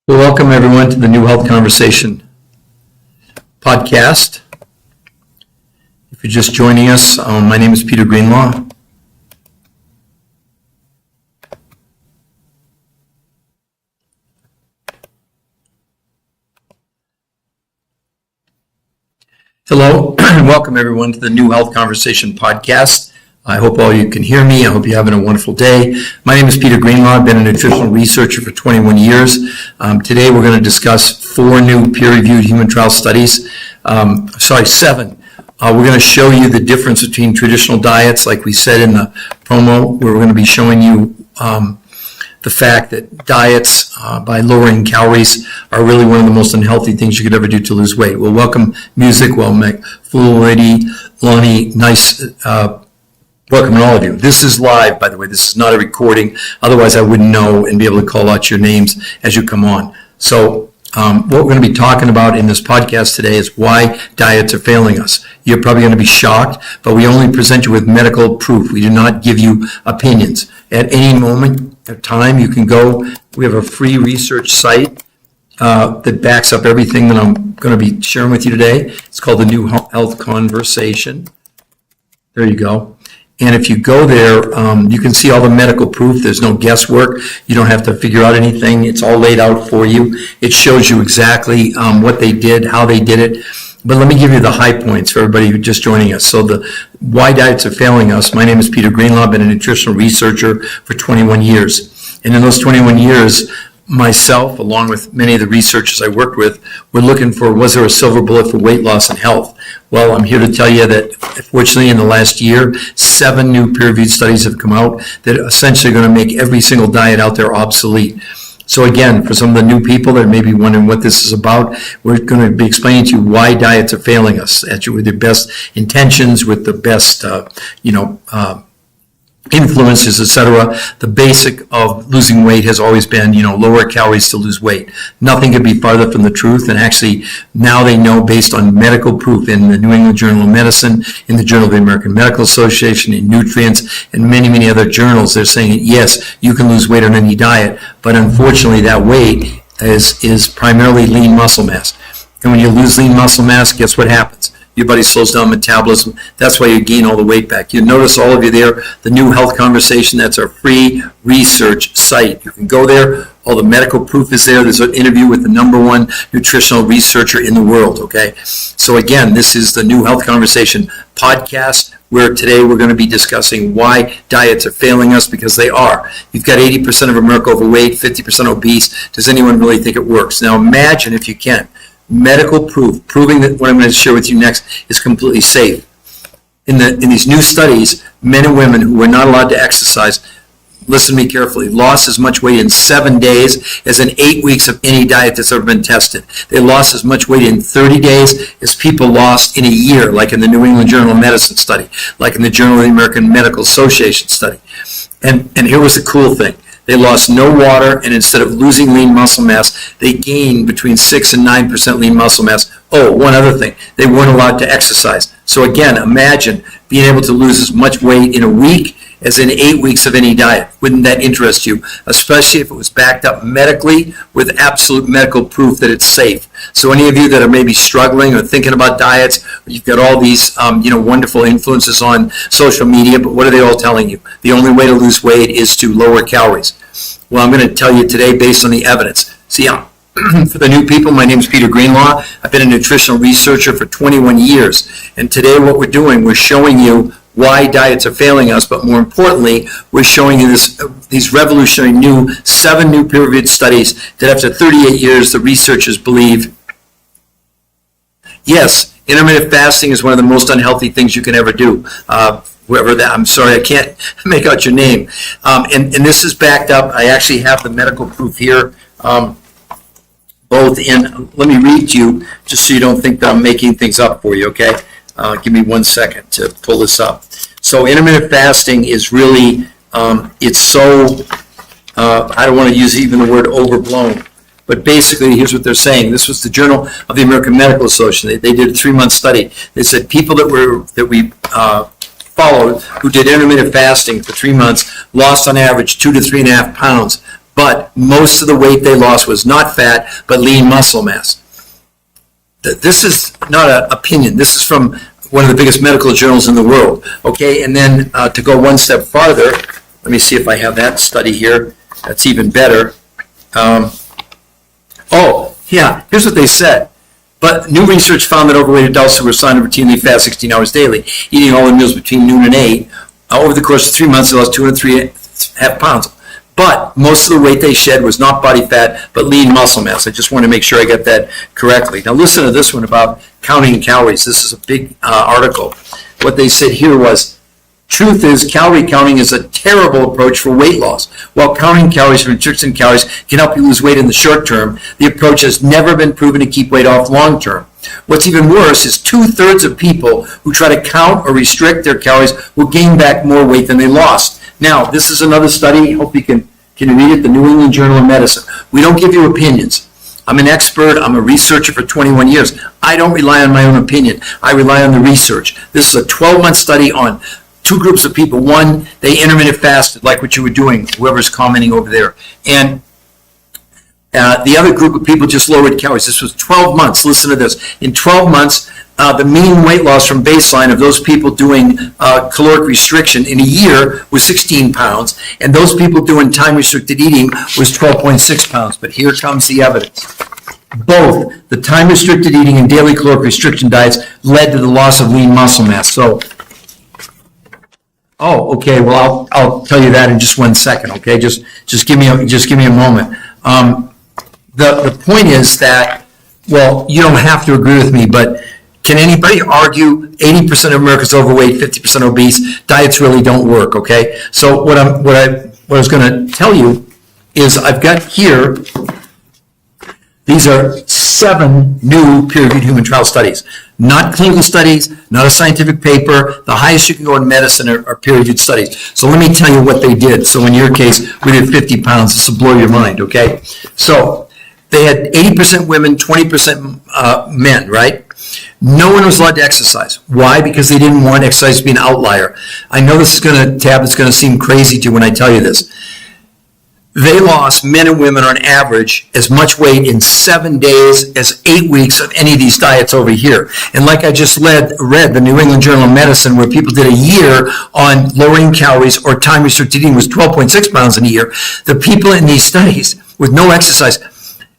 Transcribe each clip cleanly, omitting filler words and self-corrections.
Well, welcome everyone to the New Health Conversation podcast. If you're just joining us, my name is Peter Greenlaw. Hello, and welcome everyone to the New Health Conversation podcast. I hope all you can hear me. I hope you're having a wonderful day. My name is Peter Greenlaw. I've been a nutritional researcher for 21 years. Today we're going to discuss 4 new peer-reviewed human trial studies. 7. We're going to show you the difference between traditional diets, like we said in the promo, where we're going to be showing you the fact that diets by lowering calories are really one of the most unhealthy things you could ever do to lose weight. We'll welcome music. Well, Full Lady, Lonnie, nice. Welcome to all of you. This is live, by the way. This is not a recording. Otherwise, I wouldn't know and be able to call out your names as you come on. So what we're going to be talking about in this podcast today is why diets are failing us. You're probably going to be shocked, but we only present you with medical proof. We do not give you opinions. At any moment of time, you can go. We have a free research site that backs up everything that I'm going to be sharing with you today. It's called the New Health Conversation. There you go. And if you go there, you can see all the medical proof. There's no guesswork. You don't have to figure out anything. It's all laid out for you. It shows you exactly what they did, how they did it. But let me give you the high points for everybody who's just joining us. So the why diets are failing us. My name is Peter Greenlaw. I've been a nutritional researcher for 21 years. And in those 21 years, myself, along with many of the researchers I worked with, were looking for, was there a silver bullet for weight loss and health? Well, I'm here to tell you that, fortunately, in the last year, 7 new peer-reviewed studies have come out that are essentially going to make every single diet out there obsolete. So again, for some of the new people that may be wondering what this is about, we're going to be explaining to you why diets are failing us, actually with the best intentions, with the best, influences, etc. The basic of losing weight has always been, lower calories to lose weight. Nothing could be farther from the truth. And actually, now they know, based on medical proof in the New England Journal of Medicine, in the Journal of the American Medical Association, in Nutrients, and many, many other journals, they're saying, yes, you can lose weight on any diet, but unfortunately, that weight is primarily lean muscle mass. And when you lose lean muscle mass, guess what happens? Your body slows down metabolism. That's why you gain all the weight back. You notice, all of you there, the New Health Conversation, that's our free research site. You can go there. All the medical proof is there. There's an interview with the #1 nutritional researcher in the world, okay? So again, this is the New Health Conversation podcast, where today we're going to be discussing why diets are failing us, because they are. You've got 80% of America overweight, 50% obese. Does anyone really think it works? Now imagine, if you can, medical proof, proving that what I'm going to share with you next is completely safe. In these new studies, men and women who were not allowed to exercise, listen to me carefully, lost as much weight in 7 days as in 8 weeks of any diet that's ever been tested. They lost as much weight in 30 days as people lost in a year, like in the New England Journal of Medicine study, like in the Journal of the American Medical Association study. And here was the cool thing. They lost no water, and instead of losing lean muscle mass, they gained between 6 and 9% lean muscle mass. Oh, one other thing, they weren't allowed to exercise. So again, imagine being able to lose as much weight in a week as in 8 weeks of any diet. Wouldn't that interest you? Especially if it was backed up medically with absolute medical proof that it's safe. So any of you that are maybe struggling or thinking about diets, you've got all these wonderful influences on social media, but what are they all telling you? The only way to lose weight is to lower calories. Well, I'm going to tell you today based on the evidence. See, for the new people, my name is Peter Greenlaw. I've been a nutritional researcher for 21 years. And today what we're doing, we're showing you why diets are failing us, but more importantly, we're showing you these revolutionary 7 new peer-reviewed studies that after 38 years, the researchers believe, yes, intermittent fasting is one of the most unhealthy things you can ever do. I'm sorry, I can't make out your name. And this is backed up. I actually have the medical proof here, both in, let me read to you, just so you don't think that I'm making things up for you, okay? Give me 1 second to pull this up. So intermittent fasting is really, it's so, I don't want to use even the word overblown, but basically here's what they're saying. This was the Journal of the American Medical Association. They did a 3-month study. They said people that we followed who did intermittent fasting for 3 months lost on average 2 to 3.5 pounds, but most of the weight they lost was not fat, but lean muscle mass. This is not an opinion. This is from one of the biggest medical journals in the world. Okay, and then to go one step farther, let me see if I have that study here. That's even better. Here's what they said. But new research found that overweight adults who were assigned to routinely fast 16 hours daily, eating all their meals between noon and 8, over the course of 3 months, they lost 2 and 3.5 pounds. But most of the weight they shed was not body fat, but lean muscle mass. I just want to make sure I get that correctly. Now listen to this one about counting calories. This is a big article. What they said here was, truth is, calorie counting is a terrible approach for weight loss. While counting calories for restricting calories can help you lose weight in the short term, the approach has never been proven to keep weight off long term. What's even worse is 2/3 of people who try to count or restrict their calories will gain back more weight than they lost. Now, this is another study. I hope you can read it, the New England Journal of Medicine. We don't give you opinions. I'm an expert. I'm a researcher for 21 years. I don't rely on my own opinion. I rely on the research. This is a 12-month study on 2 groups of people. One, they intermittent fasted, like what you were doing, whoever's commenting over there. And the other group of people just lowered calories. This was 12 months. Listen to this. In 12 months, the mean weight loss from baseline of those people doing caloric restriction in a year was 16 pounds, and those people doing time-restricted eating was 12.6 pounds. But here comes the evidence. Both the time-restricted eating and daily caloric restriction diets led to the loss of lean muscle mass. So, okay. Well, I'll tell you that in just 1 second. Okay, just give me a moment. The point is that, well, you don't have to agree with me, but can anybody argue 80% of Americans are overweight, 50% obese? Diets really don't work, okay? So what I was going to tell you is I've got here, these are 7 new peer-reviewed human trial studies. Not clinical studies, not a scientific paper. The highest you can go in medicine are peer-reviewed studies. So let me tell you what they did. So in your case, we did 50 pounds. This will blow your mind, okay? So they had 80% women, 20% men, right? No one was allowed to exercise. Why? Because they didn't want exercise to be an outlier. I know this is going to seem crazy to you when I tell you this. They lost, men and women on average, as much weight in 7 days as 8 weeks of any of these diets over here. And like I just read the New England Journal of Medicine, where people did a year on lowering calories or time-restricted eating was 12.6 pounds in a year. The people in these studies with no exercise,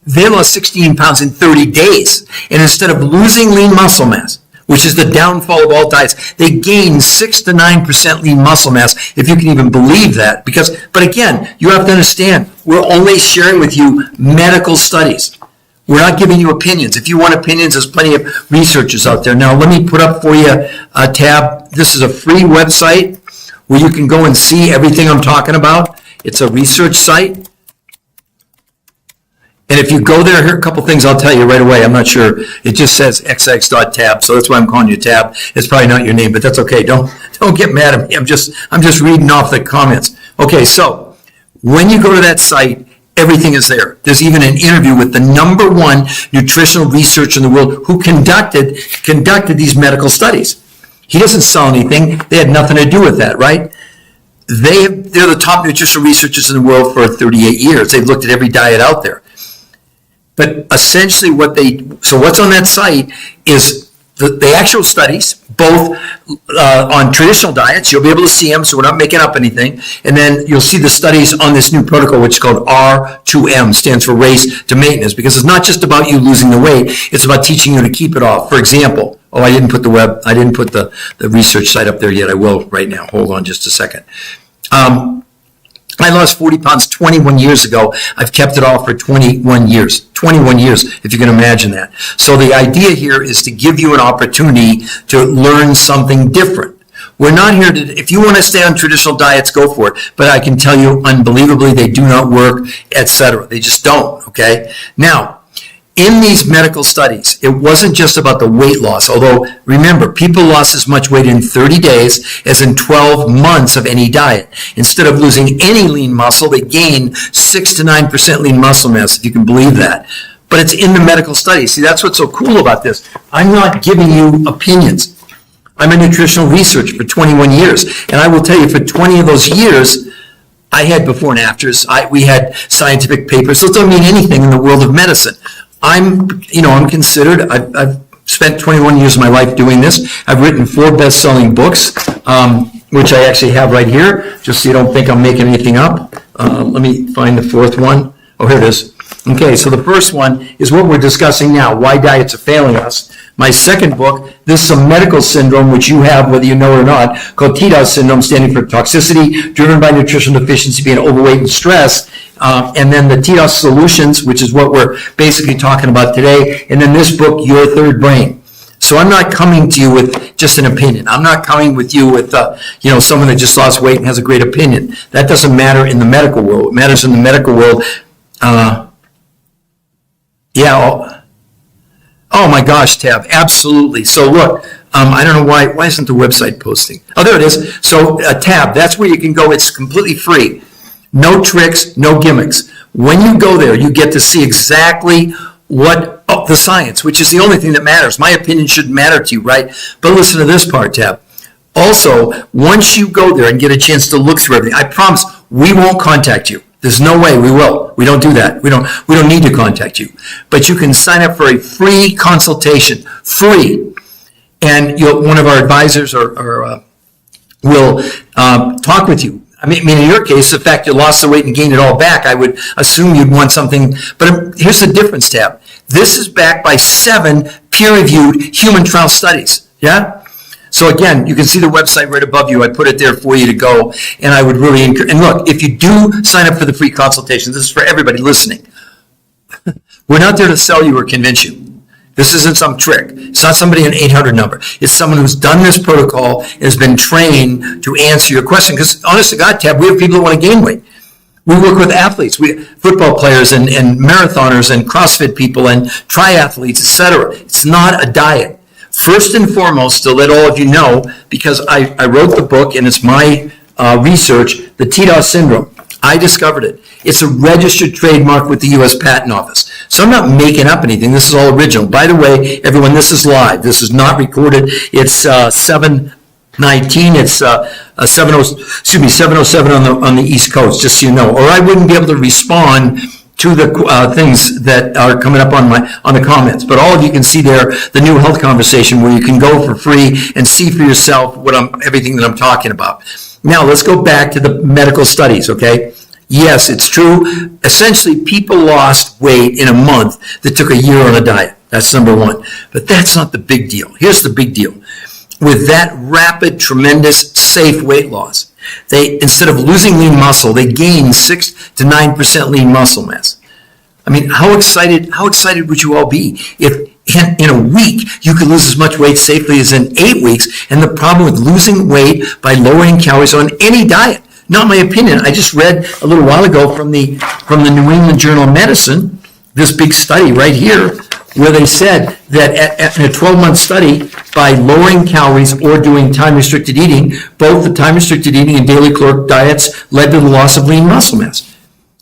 they lost 16 pounds in 30 days. And instead of losing lean muscle mass, which is the downfall of all diets, they gained 6 to 9% lean muscle mass, if you can even believe that. But again, you have to understand, we're only sharing with you medical studies. We're not giving you opinions. If you want opinions, there's plenty of researchers out there. Now, let me put up for you a tab. This is a free website where you can go and see everything I'm talking about. It's a research site. And if you go there, here are a couple things I'll tell you right away. I'm not sure. It just says xx.tab, so that's why I'm calling you Tab. It's probably not your name, but that's okay. Don't get mad at me. I'm just reading off the comments. Okay, so when you go to that site, everything is there. There's even an interview with the #1 nutritional researcher in the world who conducted these medical studies. He doesn't sell anything. They had nothing to do with that, right? They're the top nutritional researchers in the world for 38 years. They've looked at every diet out there. But essentially what's on that site is the actual studies, both on traditional diets. You'll be able to see them, so we're not making up anything. And then you'll see the studies on this new protocol, which is called R2M, stands for Race to Maintenance, because it's not just about you losing the weight, it's about teaching you to keep it off. For example, I didn't put the research site up there yet. I will right now. Hold on just a second. I lost 40 pounds 21 years ago. I've kept it off for 21 years. 21 years, if you can imagine that. So the idea here is to give you an opportunity to learn something different. We're not here to, if you want to stay on traditional diets, go for it. But I can tell you, unbelievably, they do not work, etc. They just don't, okay? Now, in these medical studies, it wasn't just about the weight loss, although remember, people lost as much weight in 30 days as in 12 months of any diet. Instead of losing any lean muscle, they gained 6 to 9% lean muscle mass, if you can believe that. But it's in the medical studies. See, that's what's so cool about this. I'm not giving you opinions. I'm a nutritional researcher for 21 years, and I will tell you, for 20 of those years, I had before and afters. We had scientific papers. So it doesn't mean anything in the world of medicine. I'm considered, I've spent 21 years of my life doing this. I've written 4 best-selling books, which I actually have right here, just so you don't think I'm making anything up. Let me find the 4th one. Oh, here it is. Okay, so the first one is what we're discussing now, why diets are failing us. My 2nd book, this is a medical syndrome which you have, whether you know it or not, called TDOS syndrome, standing for toxicity driven by nutritional deficiency, being overweight and stress. And then the TDOS solutions, which is what we're basically talking about today. And then this book, Your Third Brain. So I'm not coming to you with just an opinion. I'm not coming with you with, someone that just lost weight and has a great opinion. That doesn't matter in the medical world. What matters in the medical world, Oh my gosh, Tab, absolutely. So look, I don't know why isn't the website posting? Oh, there it is. So Tab, that's where you can go. It's completely free. No tricks, no gimmicks. When you go there, you get to see exactly what the science, which is the only thing that matters. My opinion shouldn't matter to you, right? But listen to this part, Tab. Also, once you go there and get a chance to look through everything, I promise we won't contact you. There's no way we will. We don't do that. We don't need to contact you. But you can sign up for a free consultation, free. And one of our advisors will talk with you. I mean, in your case, the fact you lost the weight and gained it all back, I would assume you'd want something. But here's the difference, Tab. This is backed by 7 peer-reviewed human trial studies. Yeah? So again, you can see the website right above you. I put it there for you to go. And I would really encourage, and look, if you do sign up for the free consultation, this is for everybody listening. We're not there to sell you or convince you. This isn't some trick. It's not somebody an 800 number. It's someone who's done this protocol and has been trained to answer your question. Because honest to God, Tab, we have people who want to gain weight. We work with athletes, football players and marathoners and CrossFit people and triathletes, etc. It's not a diet. First and foremost, to let all of you know, because I wrote the book and it's my research, the TDOS syndrome. I discovered it. It's a registered trademark with the U.S. Patent Office. So I'm not making up anything. This is all original. By the way, everyone, this is live. This is not recorded. It's 7:19. It's 7:07 on the East Coast, just so you know. Or I wouldn't be able to respond to the things that are coming up on the comments. But all of you can see there the new health conversation where you can go for free and see for yourself everything that I'm talking about. Now let's go back to the medical studies, okay? Yes, it's true. Essentially, people lost weight in a month that took a year on a diet. That's number one. But that's not the big deal. Here's the big deal. With that rapid, tremendous, safe weight loss, they, instead of losing lean muscle, they gained 6 to 9% lean muscle mass. I mean, how excited would you all be if in a week you could lose as much weight safely as in 8 weeks? And the problem with losing weight by lowering calories on any diet, not my opinion. I just read a little while ago from the New England Journal of Medicine, this big study right here, where they said that in a 12-month study, by lowering calories or doing time-restricted eating, both the time-restricted eating and daily caloric diets led to the loss of lean muscle mass.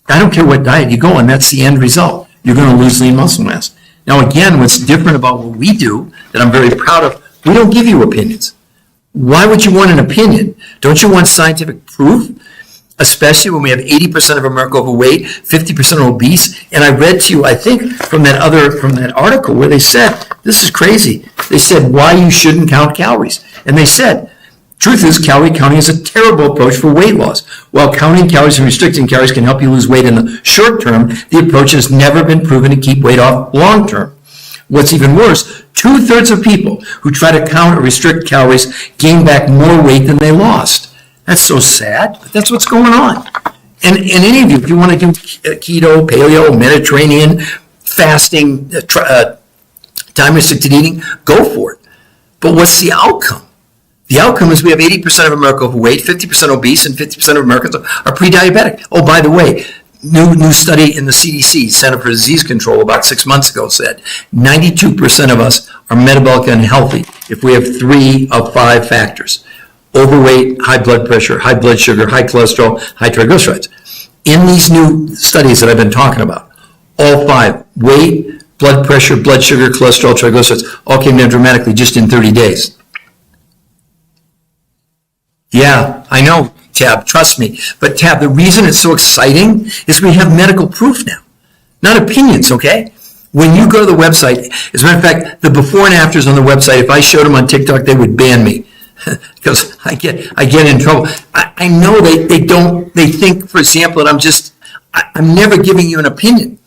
I don't care what diet you go on, that's the end result. You're going to lose lean muscle mass. Now, again, what's different about what we do that I'm very proud of, we don't give you opinions. Why would you want an opinion? Don't you want scientific proof? Especially when we have 80% of America overweight, 50% obese. And I read to you, I think, from that article where they said, this is crazy. They said why you shouldn't count calories. And they said, truth is, calorie counting is a terrible approach for weight loss. While counting calories and restricting calories can help you lose weight in the short term, the approach has never been proven to keep weight off long term. What's even worse, 2/3 of people who try to count or restrict calories gain back more weight than they lost. That's so sad, but that's what's going on. And any of you, if you want to do keto, paleo, Mediterranean, fasting, time-restricted eating, go for it. But what's the outcome? The outcome is we have 80% of America overweight, 50% obese, and 50% of Americans are pre-diabetic. Oh, by the way, new study in the CDC, Center for Disease Control, about 6 months ago said 92% of us are metabolically unhealthy if we have 3 of 5 factors. Overweight, high blood pressure, high blood sugar, high cholesterol, high triglycerides. In these new studies that I've been talking about, all 5, weight, blood pressure, blood sugar, cholesterol, triglycerides, all came down dramatically just in 30 days. Yeah, I know. Tab, trust me. But Tab, the reason it's so exciting is we have medical proof now, not opinions, okay? When you go to the website, as a matter of fact, the before and afters on the website, if I showed them on TikTok, they would ban me because I get in trouble. I know they think, for example, that I'm never giving you an opinion.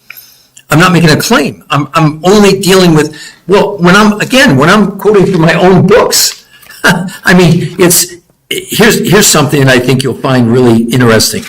I'm not making a claim. I'm only dealing with, well, when I'm quoting from my own books. I mean, here's something that I think you'll find really interesting.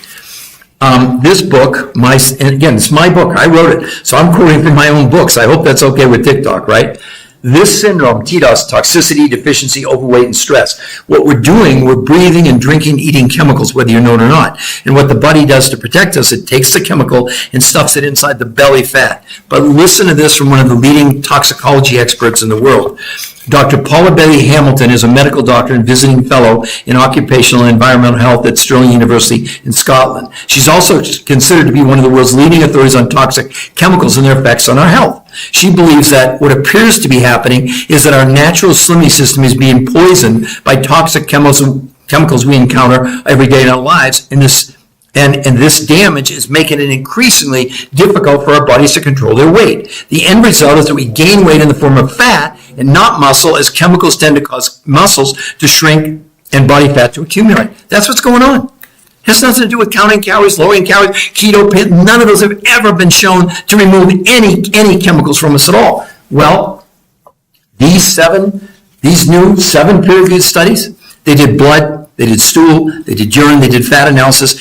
This book, and again, it's my book. I wrote it, so I'm quoting from my own books. I hope that's okay with TikTok, right? This syndrome, TDOS, toxicity, deficiency, overweight, and stress. What we're doing, we're breathing and drinking, eating chemicals, whether you know it or not. And what the body does to protect us, it takes the chemical and stuffs it inside the belly fat. But listen to this from one of the leading toxicology experts in the world. Dr. Paula Betty Hamilton is a medical doctor and visiting fellow in occupational and environmental health at Stirling University in Scotland. She's also considered to be one of the world's leading authorities on toxic chemicals and their effects on our health. She believes that what appears to be happening is that our natural slimming system is being poisoned by toxic chemicals we encounter every day in our lives, and this damage is making it increasingly difficult for our bodies to control their weight. The end result is that we gain weight in the form of fat and not muscle, as chemicals tend to cause muscles to shrink and body fat to accumulate. That's what's going on. It has nothing to do with counting calories, lowering calories, keto, none of those have ever been shown to remove any chemicals from us at all. Well, these new 7 peer-reviewed studies, they did blood, they did stool, they did urine, they did fat analysis.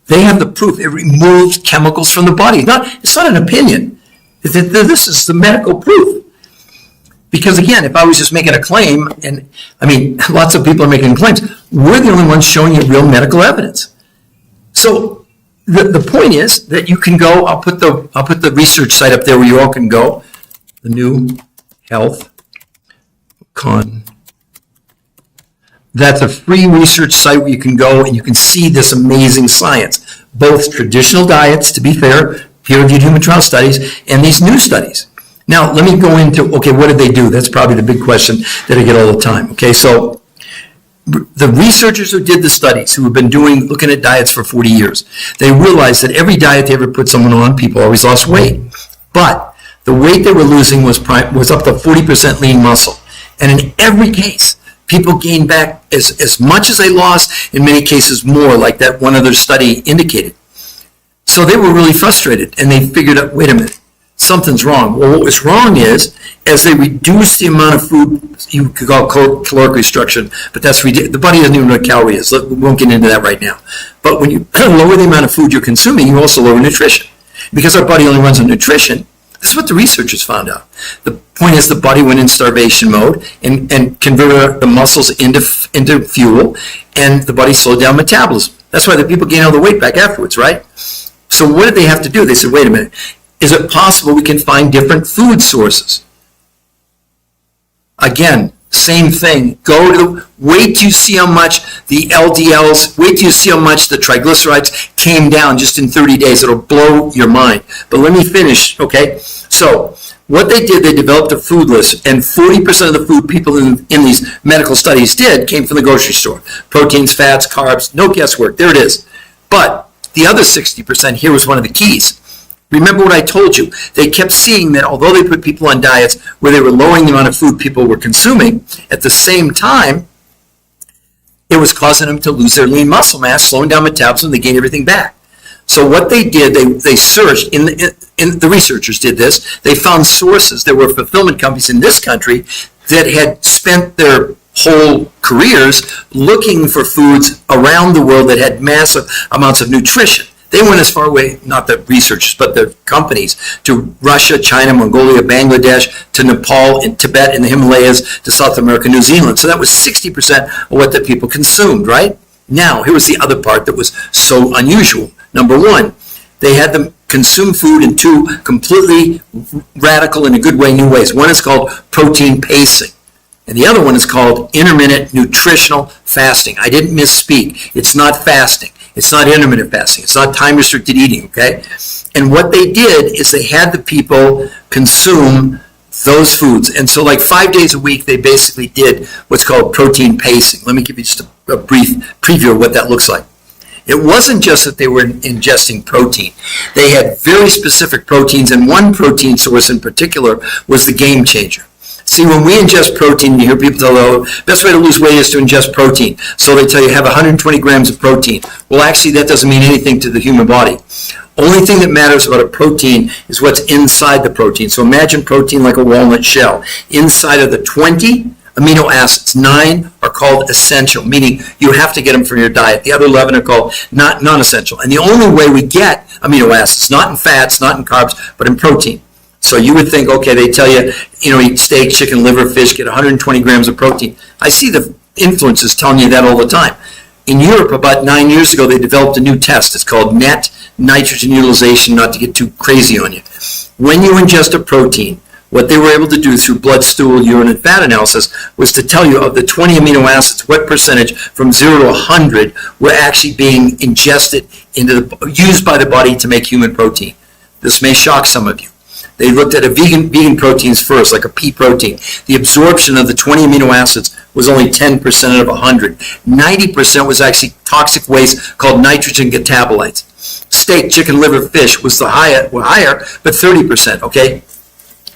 They have the proof. It removes chemicals from the body. It's not an opinion. This is the medical proof. Because again, if I was just making a claim, and I mean, lots of people are making claims, we're the only ones showing you real medical evidence. So the point is that you can go, I'll put the research site up there where you all can go, the New Health Con. That's a free research site where you can go and you can see this amazing science, both traditional diets, to be fair, peer-reviewed human trial studies, and these new studies. Now, let me go into, okay, what did they do? That's probably the big question that I get all the time. Okay, so the researchers who did the studies, who have been looking at diets for 40 years, they realized that every diet they ever put someone on, people always lost weight. But the weight they were losing was up to 40% lean muscle. And in every case, people gained back as much as they lost, in many cases more, like that one other study indicated. So they were really frustrated, and they figured out, wait a minute, something's wrong. Well, what was wrong is, as they reduced the amount of food, you could call caloric restriction, but that's the body doesn't even know what calorie is. We won't get into that right now. But when you lower the amount of food you're consuming, you also lower nutrition. Because our body only runs on nutrition, this is what the researchers found out. The point is the body went in starvation mode and converted the muscles into fuel, and the body slowed down metabolism. That's why the people gain all the weight back afterwards, right? So what did they have to do? They said, wait a minute, is it possible we can find different food sources? Again, same thing. Wait till you see how much the LDLs, wait till you see how much the triglycerides came down just in 30 days. It'll blow your mind. But let me finish, okay? So what they did, they developed a food list, and 40% of the food people in these medical studies did came from the grocery store. Proteins, fats, carbs, no guesswork. There it is. But the other 60%, here was one of the keys. Remember what I told you. They kept seeing that although they put people on diets where they were lowering the amount of food people were consuming, at the same time, it was causing them to lose their lean muscle mass, slowing down metabolism, they gained everything back. So what they did, they searched, the researchers did this, they found sources. There were fulfillment companies in this country that had spent their whole careers looking for foods around the world that had massive amounts of nutrition. They went as far away, not the researchers, but the companies, to Russia, China, Mongolia, Bangladesh, to Nepal, and Tibet, and the Himalayas, to South America, New Zealand. So that was 60% of what the people consumed, right? Now, here was the other part that was so unusual. Number one, they had them consume food in 2 completely radical, in a good way, new ways. One is called protein pacing, and the other one is called intermittent nutritional fasting. I didn't misspeak. It's not fasting. It's not intermittent fasting. It's not time-restricted eating, okay? And what they did is they had the people consume those foods. And so like 5 days a week, they basically did what's called protein pacing. Let me give you just a brief preview of what that looks like. It wasn't just that they were ingesting protein. They had very specific proteins, and one protein source in particular was the game changer. See, when we ingest protein, you hear people tell, the best way to lose weight is to ingest protein. So they tell you have 120 grams of protein. Well, actually, that doesn't mean anything to the human body. Only thing that matters about a protein is what's inside the protein. So imagine protein like a walnut shell. Inside of the 20 amino acids, 9 are called essential, meaning you have to get them from your diet. The other 11 are called non-essential. And the only way we get amino acids, not in fats, not in carbs, but in protein. So you would think, okay, they tell you, eat steak, chicken, liver, fish, get 120 grams of protein. I see the influencers telling you that all the time. In Europe, about 9 years ago, they developed a new test. It's called net nitrogen utilization, not to get too crazy on you. When you ingest a protein, what they were able to do through blood, stool, urine, and fat analysis was to tell you of the 20 amino acids, what percentage from 0 to 100 were actually being ingested used by the body to make human protein. This may shock some of you. They looked at vegan proteins first, like a pea protein. The absorption of the 20 amino acids was only 10% of 100. 90% was actually toxic waste called nitrogen catabolites. Steak, chicken, liver, fish were higher, but 30%, okay?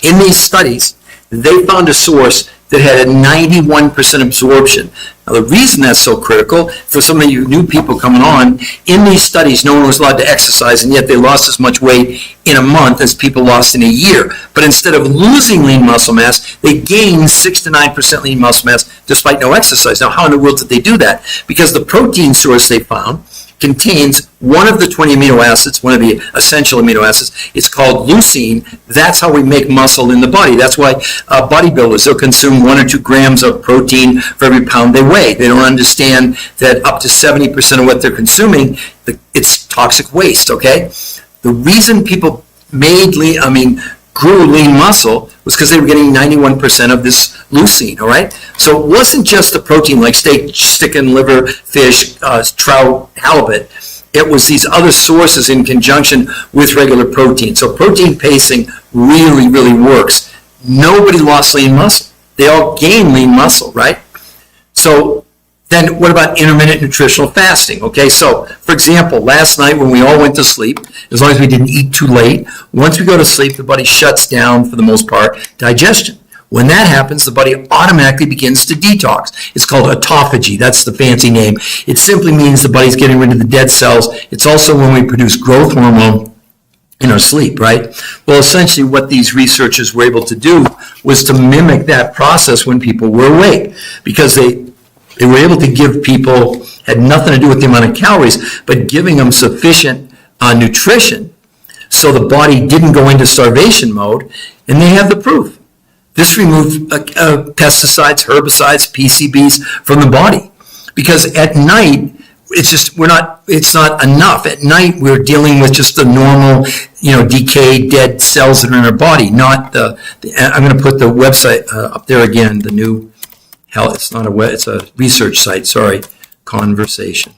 In these studies, they found a source that had a 91% absorption. Now, the reason that's so critical, for some of you new people coming on, in these studies, no one was allowed to exercise, and yet they lost as much weight in a month as people lost in a year. But instead of losing lean muscle mass, they gained 6 to 9% lean muscle mass despite no exercise. Now, how in the world did they do that? Because the protein source they found contains one of the 20 amino acids, one of the essential amino acids. It's called leucine. That's how we make muscle in the body. That's why bodybuilders, they'll consume 1 or 2 grams of protein for every pound they weigh. They don't understand that up to 70% of what they're consuming, it's toxic waste, okay? The reason people grew lean muscle was because they were getting 91% of this leucine, all right? So it wasn't just the protein like steak, chicken, liver, fish, trout, halibut. It was these other sources in conjunction with regular protein. So protein pacing really, really works. Nobody lost lean muscle. They all gained lean muscle, right? So then what about intermittent nutritional fasting? Okay, so for example, last night when we all went to sleep, as long as we didn't eat too late, once we go to sleep, the body shuts down, for the most part, digestion. When that happens, the body automatically begins to detox. It's called autophagy. That's the fancy name. It simply means the body's getting rid of the dead cells. It's also when we produce growth hormone in our sleep, right? Well, essentially what these researchers were able to do was to mimic that process when people were awake, because they were able to give people, had nothing to do with the amount of calories, but giving them sufficient nutrition so the body didn't go into starvation mode, and they have the proof. This removed pesticides, herbicides, PCBs from the body, because at night it's not enough. At night we're dealing with just the normal, decayed, dead cells that are in our body, not I'm going to put the website up there again. The new it's not it's a research site. Sorry, Conversation.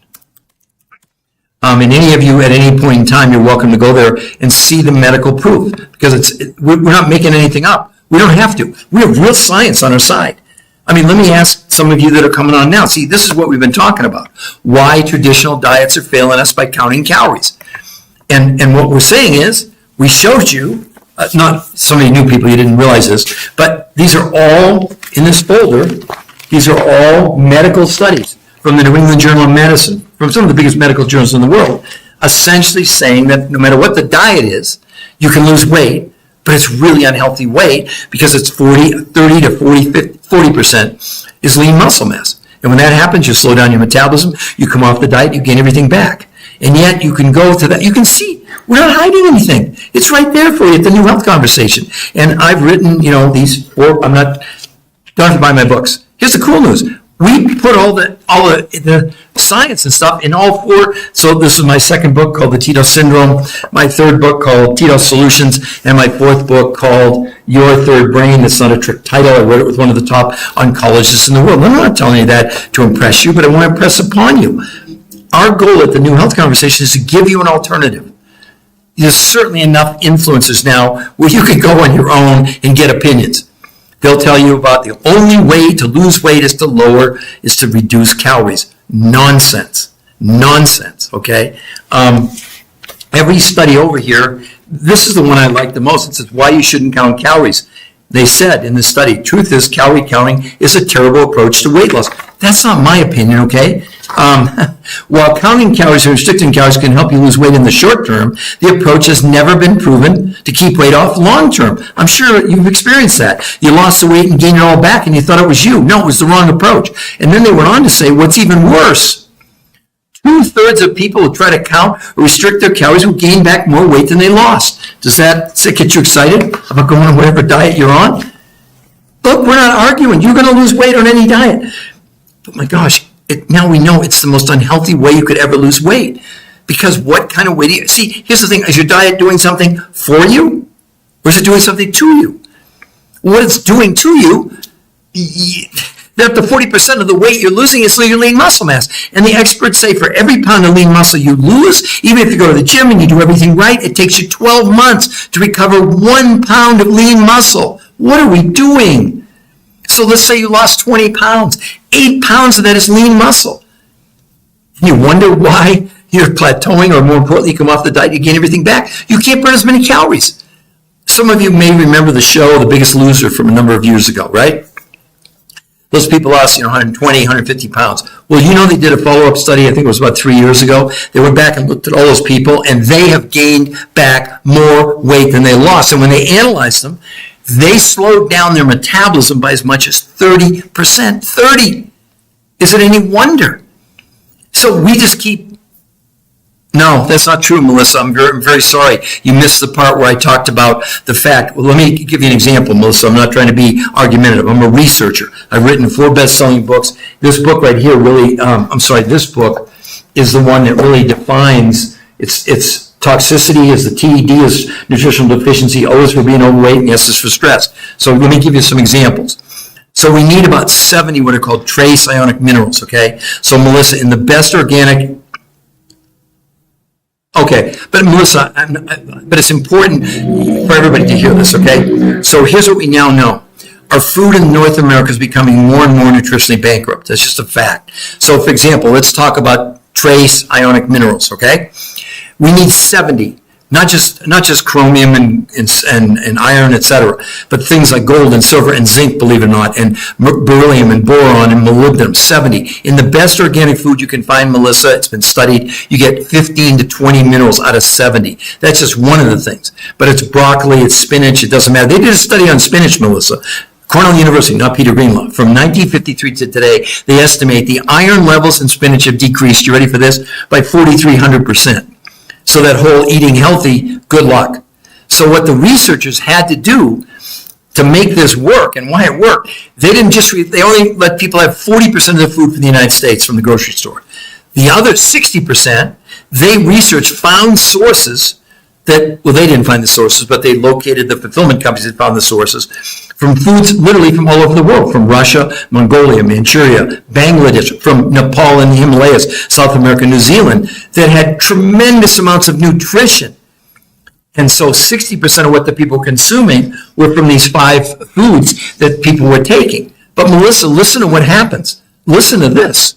And any of you at any point in time, you're welcome to go there and see the medical proof, because we're not making anything up. We don't have to. We have real science on our side. Let me ask some of you that are coming on now. See, this is what we've been talking about. Why traditional diets are failing us by counting calories. And what we're saying is, we showed you, not so many new people, you didn't realize this, but these are all in this folder. These are all medical studies from the New England Journal of Medicine, from some of the biggest medical journals in the world, essentially saying that no matter what the diet is, you can lose weight, but it's really unhealthy weight, because it's 30 to 40% is lean muscle mass. And when that happens, you slow down your metabolism, you come off the diet, you gain everything back. And yet you can go to that, you can see, we're not hiding anything. It's right there for you at the New Health Conversation. And I've written, these 4, don't have to buy my books. Here's the cool news. We put all the science and stuff in all 4. So this is my second book called The Tito Syndrome, my third book called Tito Solutions, and my 4th book called Your Third Brain. It's not a trick title. I wrote it with one of the top oncologists in the world. I'm not telling you that to impress you, but I want to impress upon you. Our goal at the New Health Conversation is to give you an alternative. there's certainly enough influencers now where you can go on your own and get opinions. They'll tell you about the only way to lose weight is to reduce calories. Nonsense. Nonsense, okay? Every study over here, this is the one I like the most. It says why you shouldn't count calories. They said in the study, truth is calorie counting is a terrible approach to weight loss. That's not my opinion, okay? While counting calories or restricting calories can help you lose weight in the short term, the approach has never been proven to keep weight off long term. I'm sure you've experienced that. You lost the weight and gained it all back and you thought it was you. No, it was the wrong approach. And then they went on to say what's even worse. 2/3 of people who try to count or restrict their calories will gain back more weight than they lost. Does that get you excited about going on whatever diet you're on? Look, we're not arguing. You're going to lose weight on any diet. But my gosh, now we know it's the most unhealthy way you could ever lose weight. Because what kind of weight do you... See, here's the thing. Is your diet doing something for you? Or is it doing something to you? What it's doing to you... That up to 40% of the weight you're losing is your lean muscle mass. And the experts say for every pound of lean muscle you lose, even if you go to the gym and you do everything right, it takes you 12 months to recover 1 pound of lean muscle. What are we doing? So let's say you lost 20 pounds. 8 pounds of that is lean muscle. And you wonder why you're plateauing, or more importantly, you come off the diet, you gain everything back. You can't burn as many calories. Some of you may remember the show, The Biggest Loser, from a number of years ago, right? Those people lost, 120, 150 pounds. Well, they did a follow-up study, I think it was about 3 years ago. They went back and looked at all those people, and they have gained back more weight than they lost. And when they analyzed them, they slowed down their metabolism by as much as 30%. 30! Is it any wonder? So we just keep... No, that's not true, Melissa. I'm very sorry. You missed the part where I talked about the fact. Well, let me give you an example, Melissa. I'm not trying to be argumentative. I'm a researcher. I've written 4 best-selling books. This book right here really, this book is the one that really defines its toxicity is the T, D is nutritional deficiency, O is for being overweight, and S is for stress. So let me give you some examples. So we need about 70 what are called trace ionic minerals, okay? So Melissa, in the best organic... Okay, but Melissa, but it's important for everybody to hear this, okay? So here's what we now know. Our food in North America is becoming more and more nutritionally bankrupt. That's just a fact. So, for example, let's talk about trace ionic minerals, okay? We need 70, not just chromium and iron, etc., but things like gold and silver and zinc, believe it or not, and beryllium and boron and molybdenum, 70. In the best organic food you can find, Melissa, it's been studied, you get 15 to 20 minerals out of 70. That's just one of the things. But it's broccoli, it's spinach, it doesn't matter. They did a study on spinach, Melissa. Cornell University, not Peter Greenlaw. From 1953 to today, they estimate the iron levels in spinach have decreased, you ready for this, by 4,300%. So that whole eating healthy, good luck. So what the researchers had to do to make this work, and why it worked, they only let people have 40% of the food from the United States from the grocery store. The other 60%, they researched, found sources they didn't find the sources, but they located the fulfillment companies that found the sources from foods literally from all over the world, from Russia, Mongolia, Manchuria, Bangladesh, from Nepal and the Himalayas, South America, New Zealand, that had tremendous amounts of nutrition. And so 60% of what the people were consuming were from these 5 foods that people were taking. But Melissa, listen to what happens. Listen to this.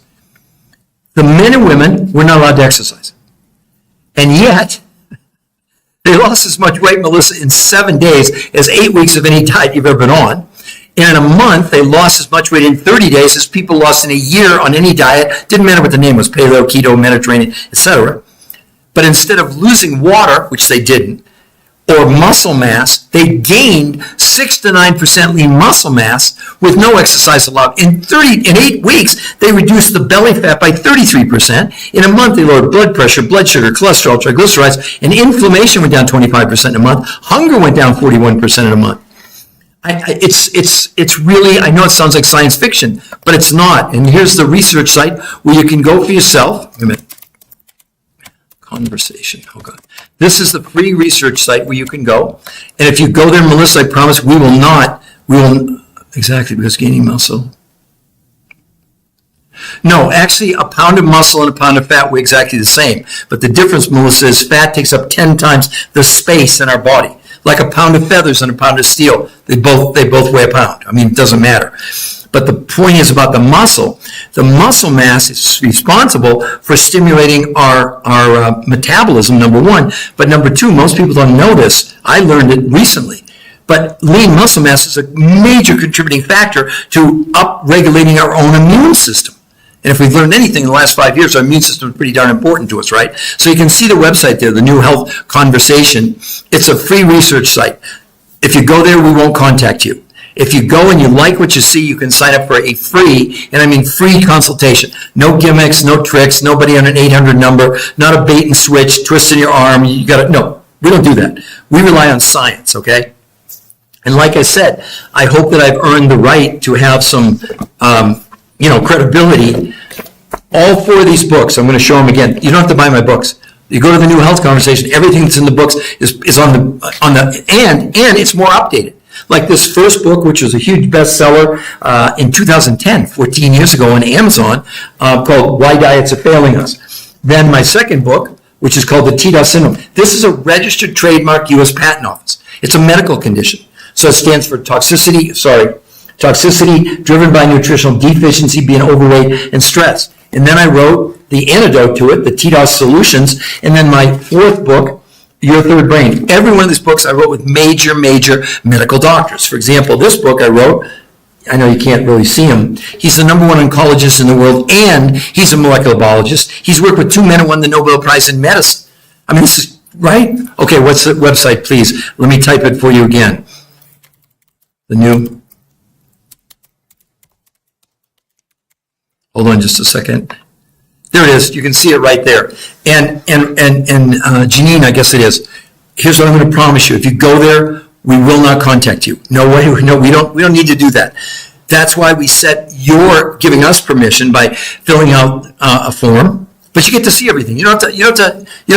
The men and women were not allowed to exercise. And yet, they lost as much weight, Melissa, in 7 days as 8 weeks of any diet you've ever been on. And in a month, they lost as much weight in 30 days as people lost in a year on any diet. Didn't matter what the name was, paleo, keto, Mediterranean, etc. But instead of losing water, which they didn't, or muscle mass, they gained 6 to 9% lean muscle mass with no exercise allowed. In 8 weeks, they reduced the belly fat by 33%. In a month, they lowered blood pressure, blood sugar, cholesterol, triglycerides, and inflammation went down 25% in a month. Hunger went down 41% in a month. It's really, I know it sounds like science fiction, but it's not. And here's the research site where you can go for yourself. Wait a minute. Conversation. Oh, God. This is the free research site where you can go. And if you go there, Melissa, I promise we will, exactly, because gaining muscle. No, actually, a pound of muscle and a pound of fat weigh exactly the same. But the difference, Melissa, is fat takes up 10 times the space in our body. Like a pound of feathers and a pound of steel. They both weigh a pound. I mean, it doesn't matter. But the point is about the muscle. The muscle mass is responsible for stimulating our metabolism, number one. But number two, most people don't know this. I learned it recently. But lean muscle mass is a major contributing factor to up-regulating our own immune system. And if we've learned anything in the last 5 years, our immune system is pretty darn important to us, right? So you can see the website there, the New Health Conversation. It's a free research site. If you go there, we won't contact you. If you go and you like what you see, you can sign up for a free, and I mean free consultation. No gimmicks, no tricks, nobody on an 800 number, not a bait and switch, twisting your arm. No, we don't do that. We rely on science, okay? And like I said, I hope that I've earned the right to have some, credibility. All four of these books, I'm going to show them again. You don't have to buy my books. You go to the New Health Conversation, everything that's in the books is on the and it's more updated. Like this first book, which was a huge bestseller in 2010, 14 years ago on Amazon, called Why Diets Are Failing Us. Then my second book, which is called the TDOS syndrome. This is a registered trademark U.S. Patent Office. It's a medical condition. So it stands for toxicity driven by nutritional deficiency, being overweight, and stress. And then I wrote the antidote to it, the TDOS solutions, and then my fourth book, Your Third Brain. Every one of these books I wrote with major medical doctors. For example, this book I wrote, I know you can't really see him, he's the #1 oncologist in the world, and he's a molecular biologist. He's worked with 2 men who won the Nobel Prize in medicine. I mean, this is, right? Okay, what's the website, please? Let me type it for you again. Hold on just a second. There it is. You can see it right there. And Janine, I guess it is. Here's what I'm going to promise you. If you go there, we will not contact you. No way. No, we don't need to do that. That's why we set your giving us permission by filling out a form. But you get to see everything. You don't have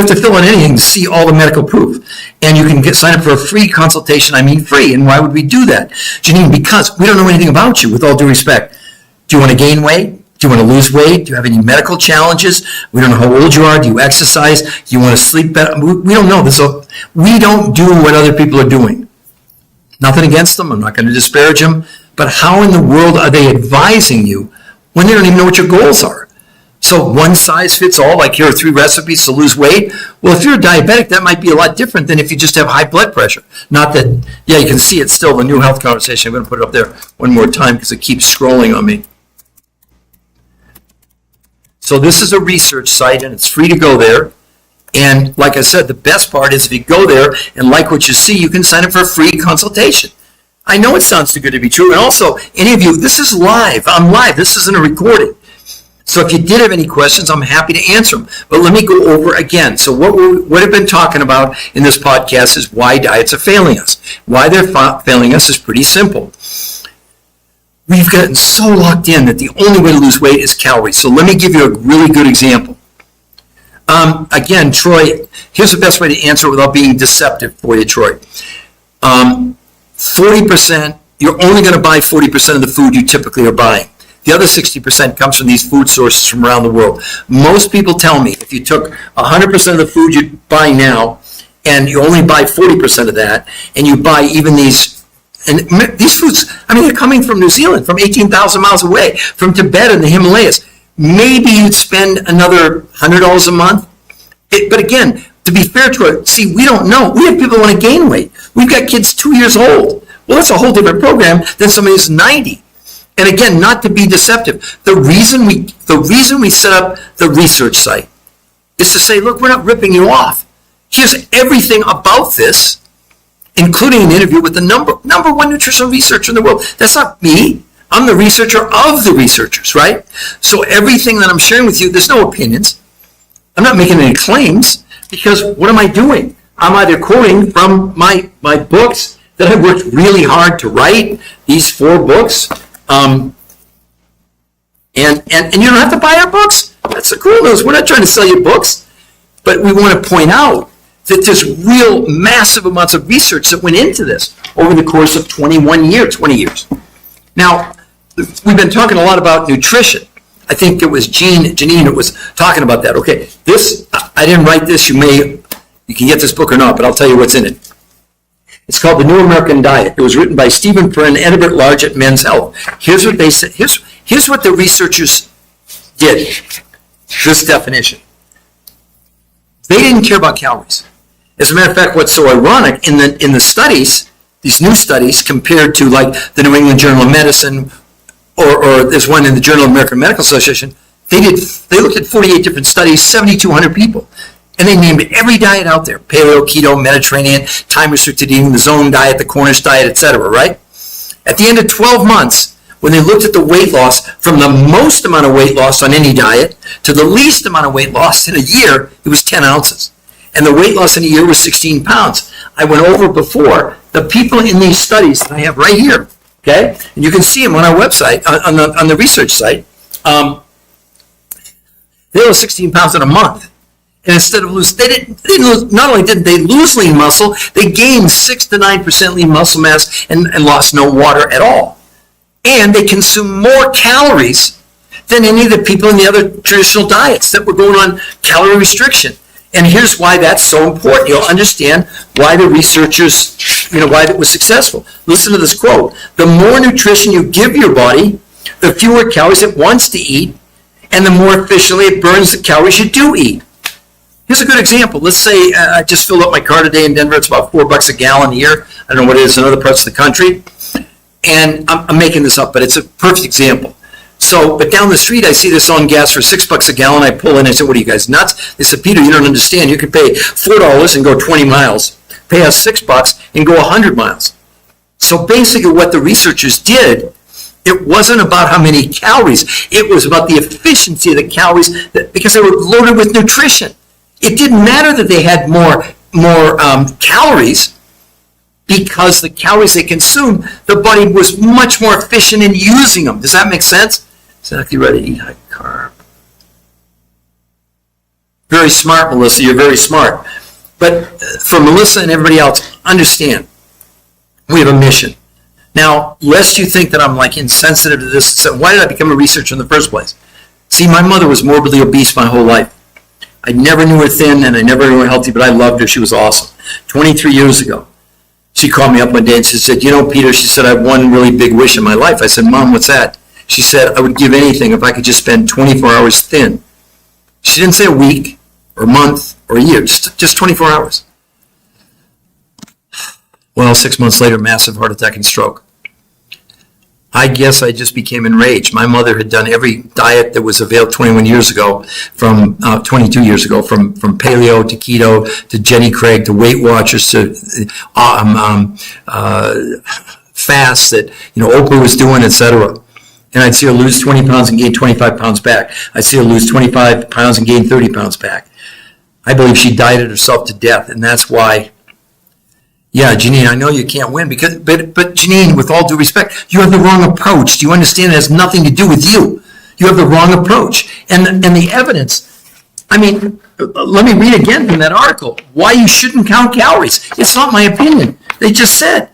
to fill in anything to see all the medical proof. And you can sign up for a free consultation. I mean free. And why would we do that, Janine? Because we don't know anything about you. With all due respect, do you want to gain weight? Do you want to lose weight? Do you have any medical challenges? We don't know how old you are. Do you exercise? Do you want to sleep better? We don't know this. So we don't do what other people are doing. Nothing against them. I'm not going to disparage them. But how in the world are they advising you when they don't even know what your goals are? So one size fits all, like here are 3 recipes to lose weight. Well, if you're a diabetic, that might be a lot different than if you just have high blood pressure. Not that, you can see it still, the New Health Conversation. I'm going to put it up there one more time because it keeps scrolling on me. So this is a research site, and it's free to go there. And like I said, the best part is if you go there and like what you see, you can sign up for a free consultation. I know it sounds too good to be true. And also, any of you, this is live. I'm live. This isn't a recording. So if you did have any questions, I'm happy to answer them. But let me go over again. So what I've been talking about in this podcast is why diets are failing us. Why they're failing us is pretty simple. We've gotten so locked in that the only way to lose weight is calories. So let me give you a really good example. Again, Troy, here's the best way to answer it without being deceptive for you, Troy. 40%, you're only going to buy 40% of the food you typically are buying. The other 60% comes from these food sources from around the world. Most people tell me if you took 100% of the food you buy now and you only buy 40% of that, and you buy even these foods, I mean, they're coming from New Zealand, from 18,000 miles away, from Tibet and the Himalayas. Maybe you'd spend another $100 a month. But again, to be fair to it, see, we don't know. We have people who want to gain weight. We've got kids 2 years old. Well, that's a whole different program than somebody who's 90. And again, not to be deceptive, the reason we set up the research site is to say, look, we're not ripping you off. Here's everything about this, including an interview with the number 1 nutritional researcher in the world. That's not me. I'm the researcher of the researchers, right? So everything that I'm sharing with you, there's no opinions. I'm not making any claims, because what am I doing? I'm either quoting from my books that I worked really hard to write, these 4 books, and you don't have to buy our books. That's the cool news. We're not trying to sell you books, but we want to point out that there's real massive amounts of research that went into this over the course of 20 years. Now, we've been talking a lot about nutrition. I think it was Janine that was talking about that. Okay, this, I didn't write this. You can get this book or not, but I'll tell you what's in it. It's called The New American Diet. It was written by Stephen Perrin, editor at large at Men's Health. Here's what they said. Here's what the researchers did. This definition. They didn't care about calories. As a matter of fact, what's so ironic in the studies, these new studies compared to like the New England Journal of Medicine, or there's one in the Journal of American Medical Association, they looked at 48 different studies, 7,200 people. And they named every diet out there: paleo, keto, Mediterranean, time-restricted eating, the zone diet, the Cornish diet, etc., right? At the end of 12 months, when they looked at the weight loss, from the most amount of weight loss on any diet to the least amount of weight loss in a year, it was 10 ounces. And the weight loss in a year was 16 pounds. I went over before, the people in these studies that I have right here, okay? And you can see them on our website, on the research site. They lost 16 pounds in a month. And instead of not only didn't they lose lean muscle, they gained 6 to 9% lean muscle mass and lost no water at all. And they consumed more calories than any of the people in the other traditional diets that were going on calorie restriction. And here's why that's so important. You'll understand why the researchers, why it was successful. Listen to this quote: "The more nutrition you give your body, the fewer calories it wants to eat, and the more efficiently it burns the calories you do eat." Here's a good example. Let's say I just filled up my car today in Denver. It's about $4 a gallon here. I don't know what it is in other parts of the country. And I'm making this up, but it's a perfect example. So, but down the street, I see they're selling gas for $6 a gallon. I pull in, I said, "What are you guys, nuts?" They said, "Peter, you don't understand. You could pay $4 and go 20 miles. Pay us $6 and go 100 miles. So basically what the researchers did, it wasn't about how many calories. It was about the efficiency of the calories because they were loaded with nutrition. It didn't matter that they had more calories, because the calories they consumed, the body was much more efficient in using them. Does that make sense? Exactly right. To eat high carb. Very smart, Melissa. You're very smart. But for Melissa and everybody else, understand, we have a mission. Now, lest you think that I'm like insensitive to this, so why did I become a researcher in the first place? See, my mother was morbidly obese my whole life. I never knew her thin and I never knew her healthy, but I loved her. She was awesome. 23 years ago, she called me up one day and she said, "Peter," she said, "I have one really big wish in my life." I said, "Mom, what's that?" She said, "I would give anything if I could just spend 24 hours thin." She didn't say a week or a month or a year, just 24 hours. Well, 6 months later, massive heart attack and stroke. I guess I just became enraged. My mother had done every diet that was available 22 years ago, from paleo to keto to Jenny Craig to Weight Watchers to fasts that Oprah was doing, etc. And I'd see her lose 20 pounds and gain 25 pounds back. I'd see her lose 25 pounds and gain 30 pounds back. I believe she dieted herself to death, and that's why. Yeah, Janine, I know you can't win but Janine, with all due respect, you have the wrong approach. Do you understand? It has nothing to do with you. You have the wrong approach. And the evidence, let me read again from that article, why you shouldn't count calories. It's not my opinion. They just said,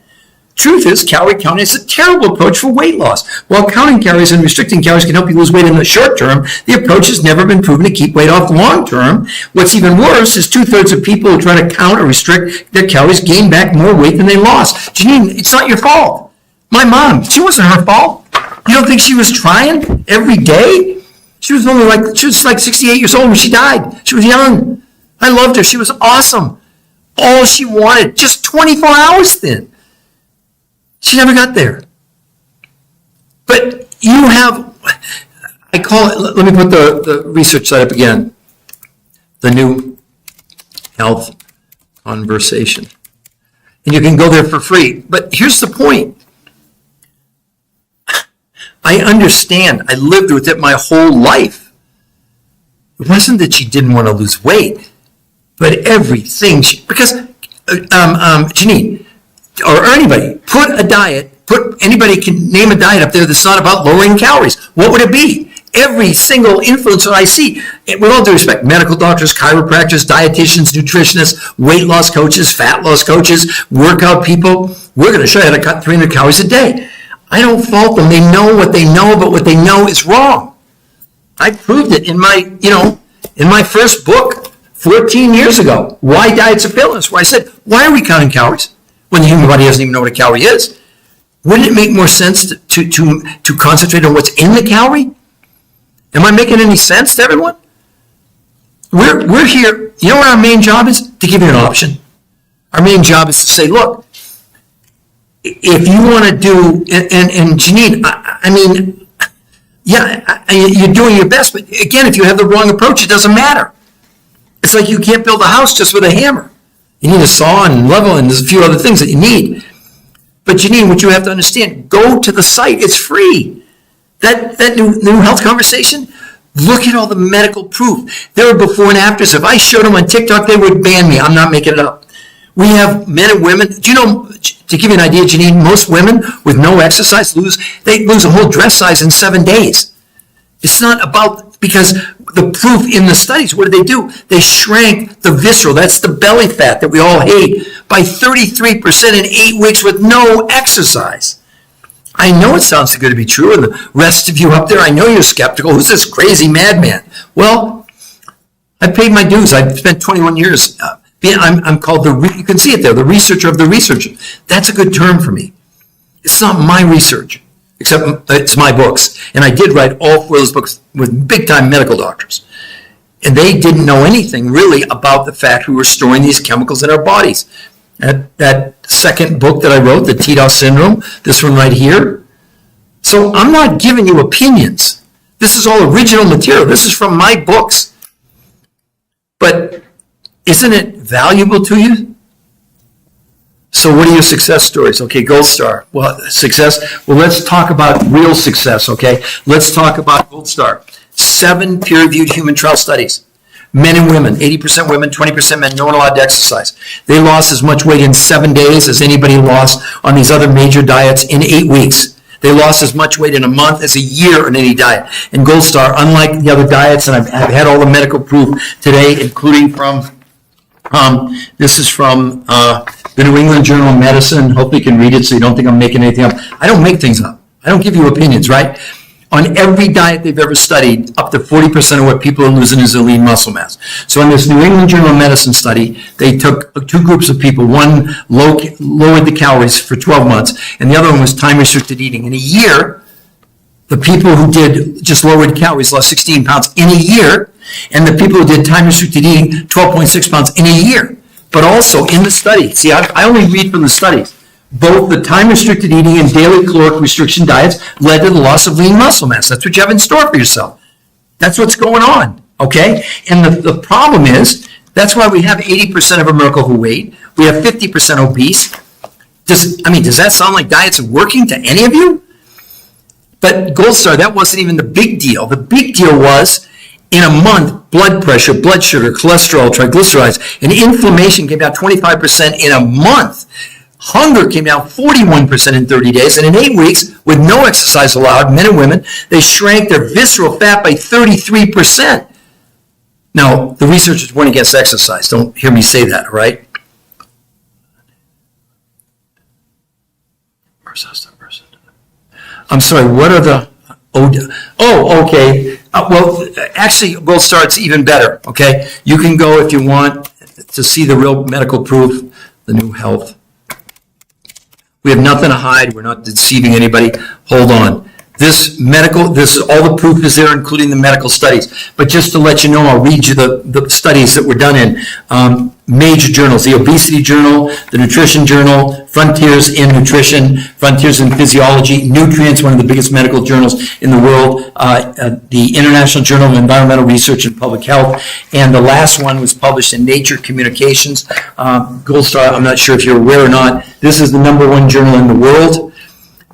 truth is, calorie counting is a terrible approach for weight loss. While counting calories and restricting calories can help you lose weight in the short term, the approach has never been proven to keep weight off long term. What's even worse is 2/3 of people who try to count or restrict their calories gain back more weight than they lost. Janine, it's not your fault. My mom, she wasn't her fault. You don't think she was trying every day? She was like 68 years old when she died. She was young. I loved her. She was awesome. All she wanted, just 24 hours thin. She never got there. But you have, I call it, let me put the research site up again. The New Health Conversation. And you can go there for free. But here's the point. I understand. I lived with it my whole life. It wasn't that she didn't want to lose weight, but everything because Janine, or anybody, anybody can name a diet up there that's not about lowering calories. What would it be? Every single influencer I see, with all due respect, medical doctors, chiropractors, dietitians, nutritionists, weight loss coaches, fat loss coaches, workout people, we're going to show you how to cut 300 calories a day. I don't fault them. They know what they know, but what they know is wrong. I proved it in my first book 14 years ago, Why Diets Fail Us, where I said, why are we counting calories when the human body doesn't even know what a calorie is? Wouldn't it make more sense to concentrate on what's in the calorie? Am I making any sense to everyone? We're here, you know what our main job is? To give you an option. Our main job is to say, look, if you want to do, and Janine, I mean, yeah, you're doing your best, but again, if you have the wrong approach, it doesn't matter. It's like you can't build a house just with a hammer. You need a saw and level, and there's a few other things that you need. But Janine, what you have to understand, go to the site, it's free. That new health conversation, look at all the medical proof. There are before and afters. If I showed them on TikTok, they would ban me. I'm not making it up. We have men and women. Do you know, to give you an idea, Janine, most women with no exercise lose a whole dress size in 7 days. It's not about, because the proof in the studies, what do? They shrank the visceral, that's the belly fat that we all hate, by 33% in 8 weeks with no exercise. I know it sounds too good to be true, and the rest of you up there, I know you're skeptical. Who's this crazy madman? Well, I paid my dues. I've spent 21 years. I'm called you can see it there, the researcher of the researcher. That's a good term for me. It's not my research, except it's my books. And I did write all 4 of those books with big-time medical doctors. And they didn't know anything really about the fact we were storing these chemicals in our bodies. That second book that I wrote, the TDOS syndrome, this one right here. So I'm not giving you opinions. This is all original material. This is from my books. But isn't it valuable to you? So what are your success stories? Okay, Gold Star. Well, success. Well, let's talk about real success, okay? Let's talk about Gold Star. 7 peer-reviewed human trial studies. Men and women, 80% women, 20% men, no one allowed to exercise. They lost as much weight in 7 days as anybody lost on these other major diets in 8 weeks. They lost as much weight in a month as a year on any diet. And Gold Star, unlike the other diets, and I've had all the medical proof today, including from, this is from the New England Journal of Medicine. Hopefully you can read it so you don't think I'm making anything up. I don't make things up. I don't give you opinions, right? On every diet they've ever studied, up to 40% of what people are losing is their lean muscle mass. So in this New England Journal of Medicine study, they took 2 groups of people. One lowered the calories for 12 months, and the other one was time-restricted eating. In a year, the people who did just lowered calories lost 16 pounds in a year, and the people who did time-restricted eating, 12.6 pounds in a year. But also in the study, see, I only read from the studies. Both the time-restricted eating and daily caloric restriction diets led to the loss of lean muscle mass. That's what you have in store for yourself. That's what's going on, okay? And the problem is, that's why we have 80% of America overweight. We have 50% obese. Does that sound like diets are working to any of you? But Gold Star, that wasn't even the big deal. The big deal was, in a month, blood pressure, blood sugar, cholesterol, triglycerides, and inflammation came down 25% in a month. Hunger came down 41% in 30 days, and in 8 weeks, with no exercise allowed, men and women, they shrank their visceral fat by 33%. Now, the researchers went against exercise. Don't hear me say that, right? I'm sorry, what are the... Oh, okay. Well, actually, Gold Star, it's even better, okay? You can go if you want to see the real medical proof, the new health. We have nothing to hide. We're not deceiving anybody. Hold on. All the proof is there, including the medical studies. But just to let you know, I'll read you the studies that were done in major journals, the Obesity Journal, the Nutrition Journal, Frontiers in Nutrition, Frontiers in Physiology, Nutrients, one of the biggest medical journals in the world, the International Journal of Environmental Research and Public Health, and the last one was published in Nature Communications. Gold Star, I'm not sure if you're aware or not, this is the #1 journal in the world.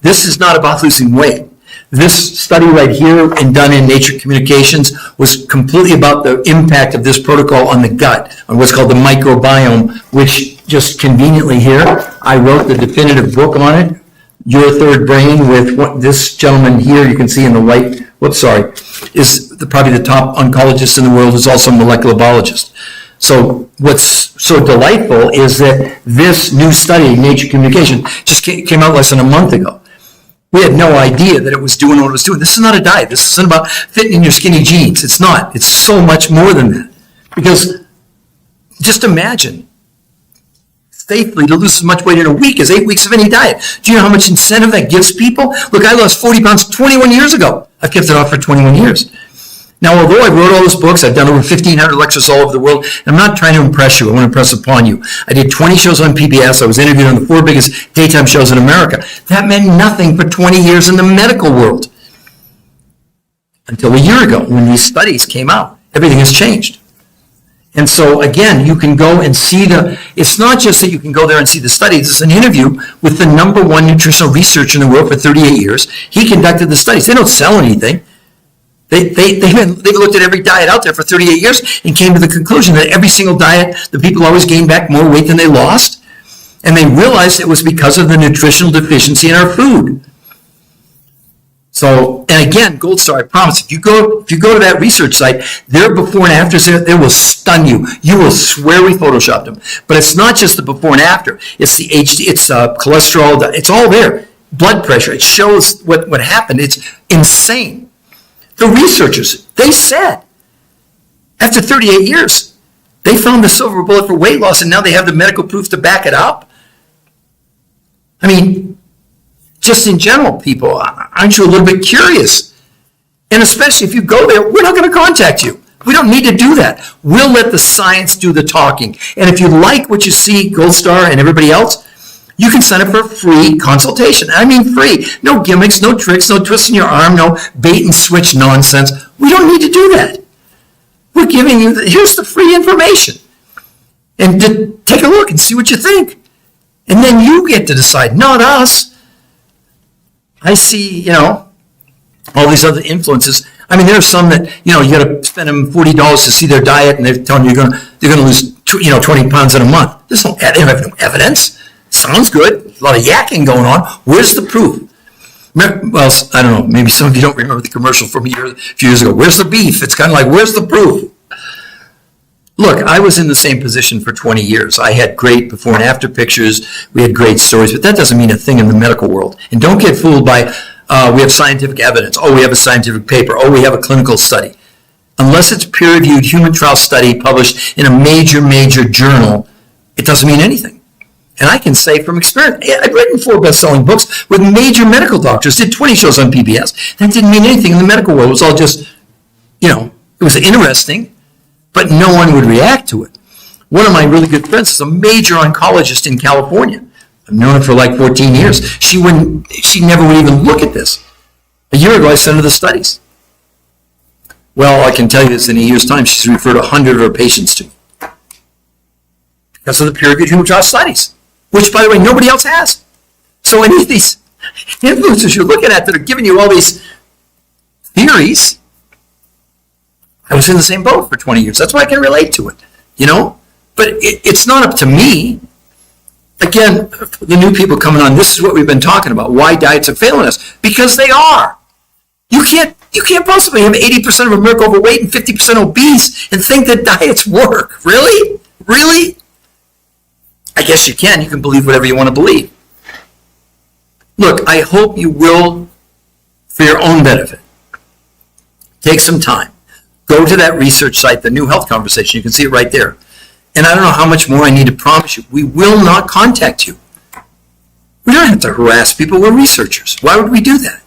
This is not about losing weight. This study right here and done in Nature Communications was completely about the impact of this protocol on the gut, on what's called the microbiome, which just conveniently here, I wrote the definitive book on it, Your Third Brain, with what this gentleman here, you can see in the white, is probably the top oncologist in the world, is also a molecular biologist. So what's so delightful is that this new study, Nature Communication, just came out less than a month ago. We had no idea that it was doing what it was doing. This is not a diet. This isn't about fitting in your skinny jeans. It's not. It's so much more than that. Because just imagine safely to lose as much weight in a week as 8 weeks of any diet. Do you know how much incentive that gives people? Look, I lost 40 pounds 21 years ago. I've kept it off for 21 years. Now, although I wrote all those books, I've done over 1,500 lectures all over the world, and I'm not trying to impress you. I want to impress upon you. I did 20 shows on PBS. I was interviewed on the 4 biggest daytime shows in America. That meant nothing for 20 years in the medical world. Until a year ago, when these studies came out. Everything has changed. And so, again, you can go and see it's not just that you can go there and see the studies. It's an interview with the #1 nutritional researcher in the world for 38 years. He conducted the studies. They don't sell anything. They've looked at every diet out there for 38 years and came to the conclusion that every single diet, the people always gained back more weight than they lost. And they realized it was because of the nutritional deficiency in our food. So, and again, Gold Star, I promise, if you go to that research site, their before and afters there, they will stun you. You will swear we photoshopped them. But it's not just the before and after. It's the HD, it's cholesterol, it's all there. Blood pressure, it shows what happened. It's insane. The researchers, they said, after 38 years, they found the silver bullet for weight loss, and now they have the medical proof to back it up. I mean, just in general, people, aren't you a little bit curious? And especially if you go there, we're not going to contact you. We don't need to do that. We'll let the science do the talking. And if you like what you see, Gold Star and everybody else, you can sign up for a free consultation. I mean free. No gimmicks, no tricks, no twisting your arm, no bait and switch nonsense. We don't need to do that. We're giving you, here's the free information. And take a look and see what you think. And then you get to decide, not us. I see, all these other influences. I mean, there are some that, you got to spend them $40 to see their diet, and they're telling you they're going to lose, 20 pounds in a month. They have no evidence. Sounds good. A lot of yakking going on. Where's the proof? Well, I don't know. Maybe some of you don't remember the commercial from a few years ago. Where's the beef? It's kind of like, where's the proof? Look, I was in the same position for 20 years. I had great before and after pictures. We had great stories, but that doesn't mean a thing in the medical world. And don't get fooled by, we have scientific evidence. Oh, we have a scientific paper. Oh, we have a clinical study. Unless it's peer-reviewed human trial study published in a major journal, it doesn't mean anything. And I can say from experience, I've written 4 best-selling books with major medical doctors, did 20 shows on PBS. That didn't mean anything in the medical world. It was all just, it was interesting, but no one would react to it. One of my really good friends is a major oncologist in California. I've known her for like 14 years. She never would even look at this. A year ago, I sent her the studies. Well, I can tell you this, in a year's time, she's referred 100 of her patients to me because of the peer-reviewed human trial studies, which, by the way, nobody else has. So any of these influencers you're looking at that are giving you all these theories, I was in the same boat for 20 years. That's why I can relate to it, But it's not up to me. Again, the new people coming on, this is what we've been talking about, why diets are failing us. Because they are. You can't possibly have 80% of America overweight and 50% obese and think that diets work. Really? Really? I guess you can. You can believe whatever you want to believe. Look, I hope you will, for your own benefit, take some time. Go to that research site, the New Health Conversation. You can see it right there. And I don't know how much more I need to promise you. We will not contact you. We don't have to harass people. We're researchers. Why would we do that?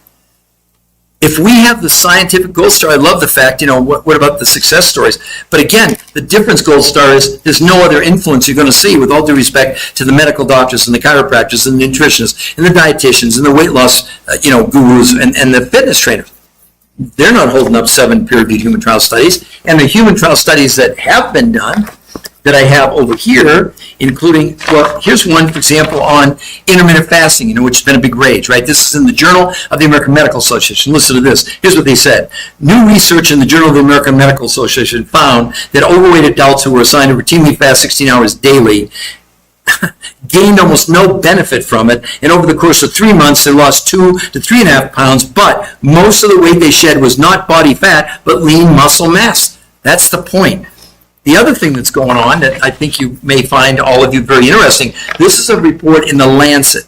If we have the scientific Gold Star, I love the fact, what about the success stories? But again, the difference, Gold Star, is there's no other influence you're going to see, with all due respect to the medical doctors and the chiropractors and the nutritionists and the dietitians and the weight loss, gurus and the fitness trainers. They're not holding up 7 peer-reviewed human trial studies. And the human trial studies that have been done, that I have over here, including, well, here's one, for example, on intermittent fasting, which has been a big rage, right? This is in the Journal of the American Medical Association. Listen to this. Here's what they said. New research in the Journal of the American Medical Association found that overweight adults who were assigned to routinely fast 16 hours daily gained almost no benefit from it, and over the course of 3 months, they lost 2 to 3.5 pounds, but most of the weight they shed was not body fat, but lean muscle mass. That's the point. The other thing that's going on that I think you may find, all of you, very interesting, this is a report in The Lancet,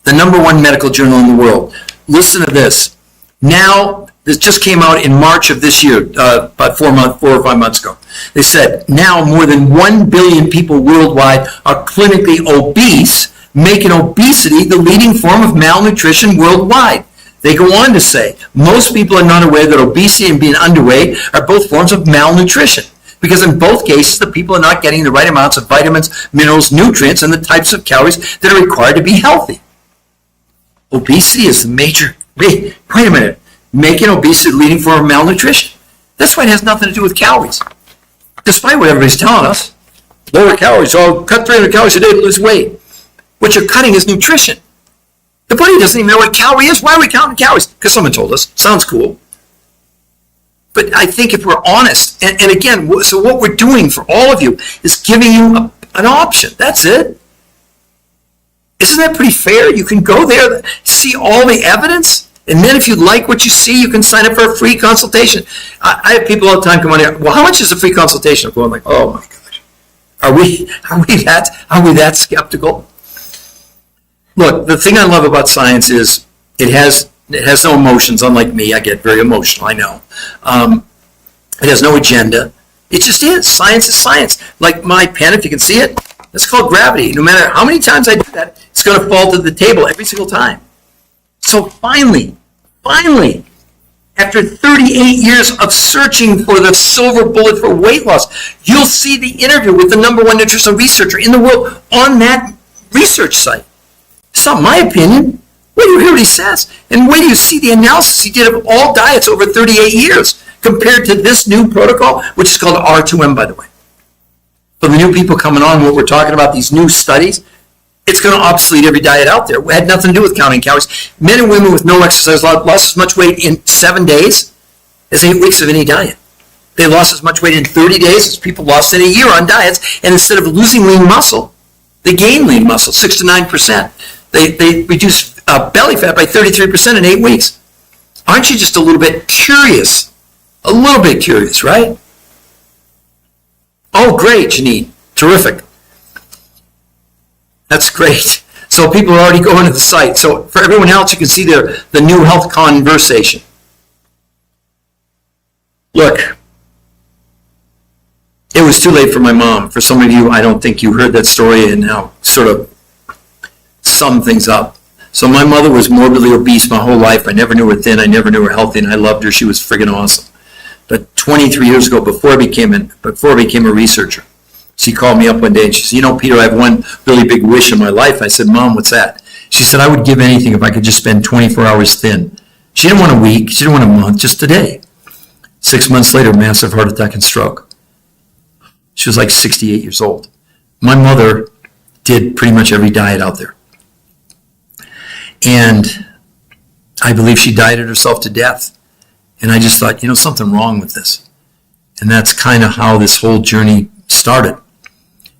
the #1 medical journal in the world. listen to this. Now, this just came out in March of this year, about 4 or 5 months ago. They said now more than 1 billion people worldwide are clinically obese, making obesity the leading form of malnutrition worldwide. They go on to say, most people are not aware that obesity and being underweight are both forms of malnutrition, because in both cases, the people are not getting the right amounts of vitamins, minerals, nutrients, and the types of calories that are required to be healthy. Obesity is the major, wait a minute, making obesity the leading form of malnutrition. That's why it has nothing to do with calories. Despite what everybody's telling us, lower calories, cut 300 calories a day to lose weight. What you're cutting is nutrition. The body doesn't even know what a calorie is. Why are we counting calories? Because someone told us. Sounds cool. But I think if we're honest, and again, so what we're doing for all of you is giving you an option. That's it. Isn't that pretty fair? You can go there, see all the evidence, and then if you like what you see, you can sign up for a free consultation. I have people all the time come on here, well, how much is a free consultation? I'm like, oh my gosh. Are we that skeptical? Look, the thing I love about science is it has no emotions, unlike me. I get very emotional, I know. It has no agenda. It just is. Science is science. Like my pen, if you can see it, that's called gravity. No matter how many times I do that, it's going to fall to the table every single time. So finally, after 38 years of searching for the silver bullet for weight loss, you'll see the interview with the #1 nutritional researcher in the world on that research site. It's not my opinion. Wait do you hear what he says? And wait do you see the analysis he did of all diets over 38 years compared to this new protocol, which is called R2M, by the way. For the new people coming on, what we're talking about, these new studies, it's going to obsolete every diet out there. It had nothing to do with counting calories. Men and women with no exercise lost as much weight in 7 days as 8 weeks of any diet. They lost as much weight in 30 days as people lost in a year on diets, and instead of losing lean muscle, they gained lean muscle, 6 to 9%. They reduced belly fat by 33% in 8 weeks. Aren't you just a little bit curious? A little bit curious, right? Oh, great, Janine. Terrific. That's great. So people are already going to the site. So for everyone else, you can see there the new health conversation. Look, it was too late for my mom. For some of you, I don't think you heard that story and now sort of sum things up. So my mother was morbidly obese my whole life. I never knew her thin. I never knew her healthy, and I loved her. She was friggin' awesome. But 23 years ago, before I became a researcher, she called me up one day and she said, you know, Peter, I have one really big wish in my life. I said, Mom, what's that? She said, I would give anything if I could just spend 24 hours thin. She didn't want a week. She didn't want a month, just a day. 6 months later, massive heart attack and stroke. She was like 68 years old. My mother did pretty much every diet out there. And I believe she dieted herself to death. And I just thought, you know, something wrong with this. And that's kind of how this whole journey started.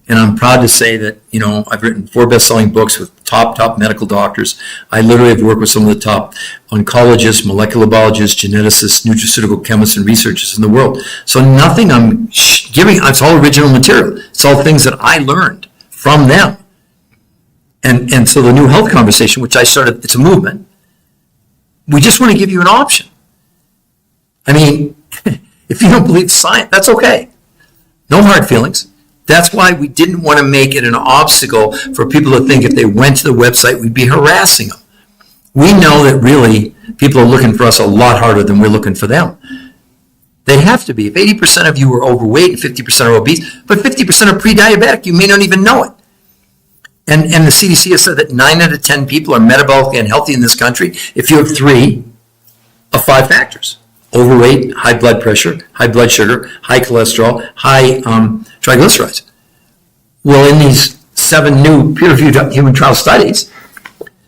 And I'm proud to say that, you know, I've written 4 best-selling books with top medical doctors. I literally have worked with some of the top oncologists, molecular biologists, geneticists, nutraceutical chemists, and researchers in the world. So nothing I'm giving, it's all original material. It's all things that I learned from them. And so the new health conversation, which I started, it's a movement. We just want to give you an option. I mean, if you don't believe science, that's okay. No hard feelings. That's why we didn't want to make it an obstacle for people to think if they went to the website, we'd be harassing them. We know that really people are looking for us a lot harder than we're looking for them. They have to be. If 80% of you are overweight and 50% are obese, but 50% are pre-diabetic, you may not even know it. And the CDC has said that 9 out of 10 people are metabolically unhealthy in this country if you have 3 of 5 factors. Overweight, high blood pressure, high blood sugar, high cholesterol, high triglycerides. Well, in these 7 new peer-reviewed human trial studies,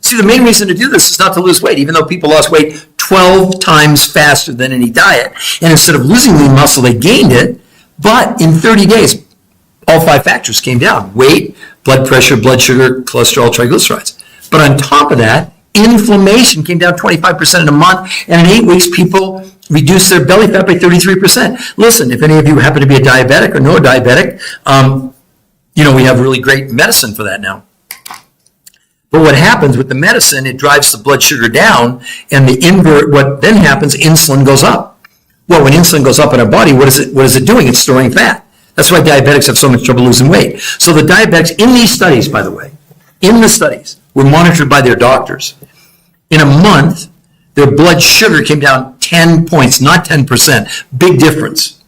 see, the main reason to do this is not to lose weight, even though people lost weight 12 times faster than any diet. And instead of losing lean muscle, they gained it. But in 30 days, all 5 factors came down. Weight, blood pressure, blood sugar, cholesterol, triglycerides. But on top of that, inflammation came down 25% in a month. And in 8 weeks, people reduced their belly fat by 33%. Listen, if any of you happen to be a diabetic or no diabetic, you know, we have really great medicine for that now. But what happens with the medicine, it drives the blood sugar down, and what then happens, insulin goes up. Well, when insulin goes up in our body, what is it doing? It's storing fat. That's why diabetics have so much trouble losing weight. So the diabetics in these studies, by the way, in the studies, were monitored by their doctors. In a month, their blood sugar came down 10 points, not 10%. Big difference.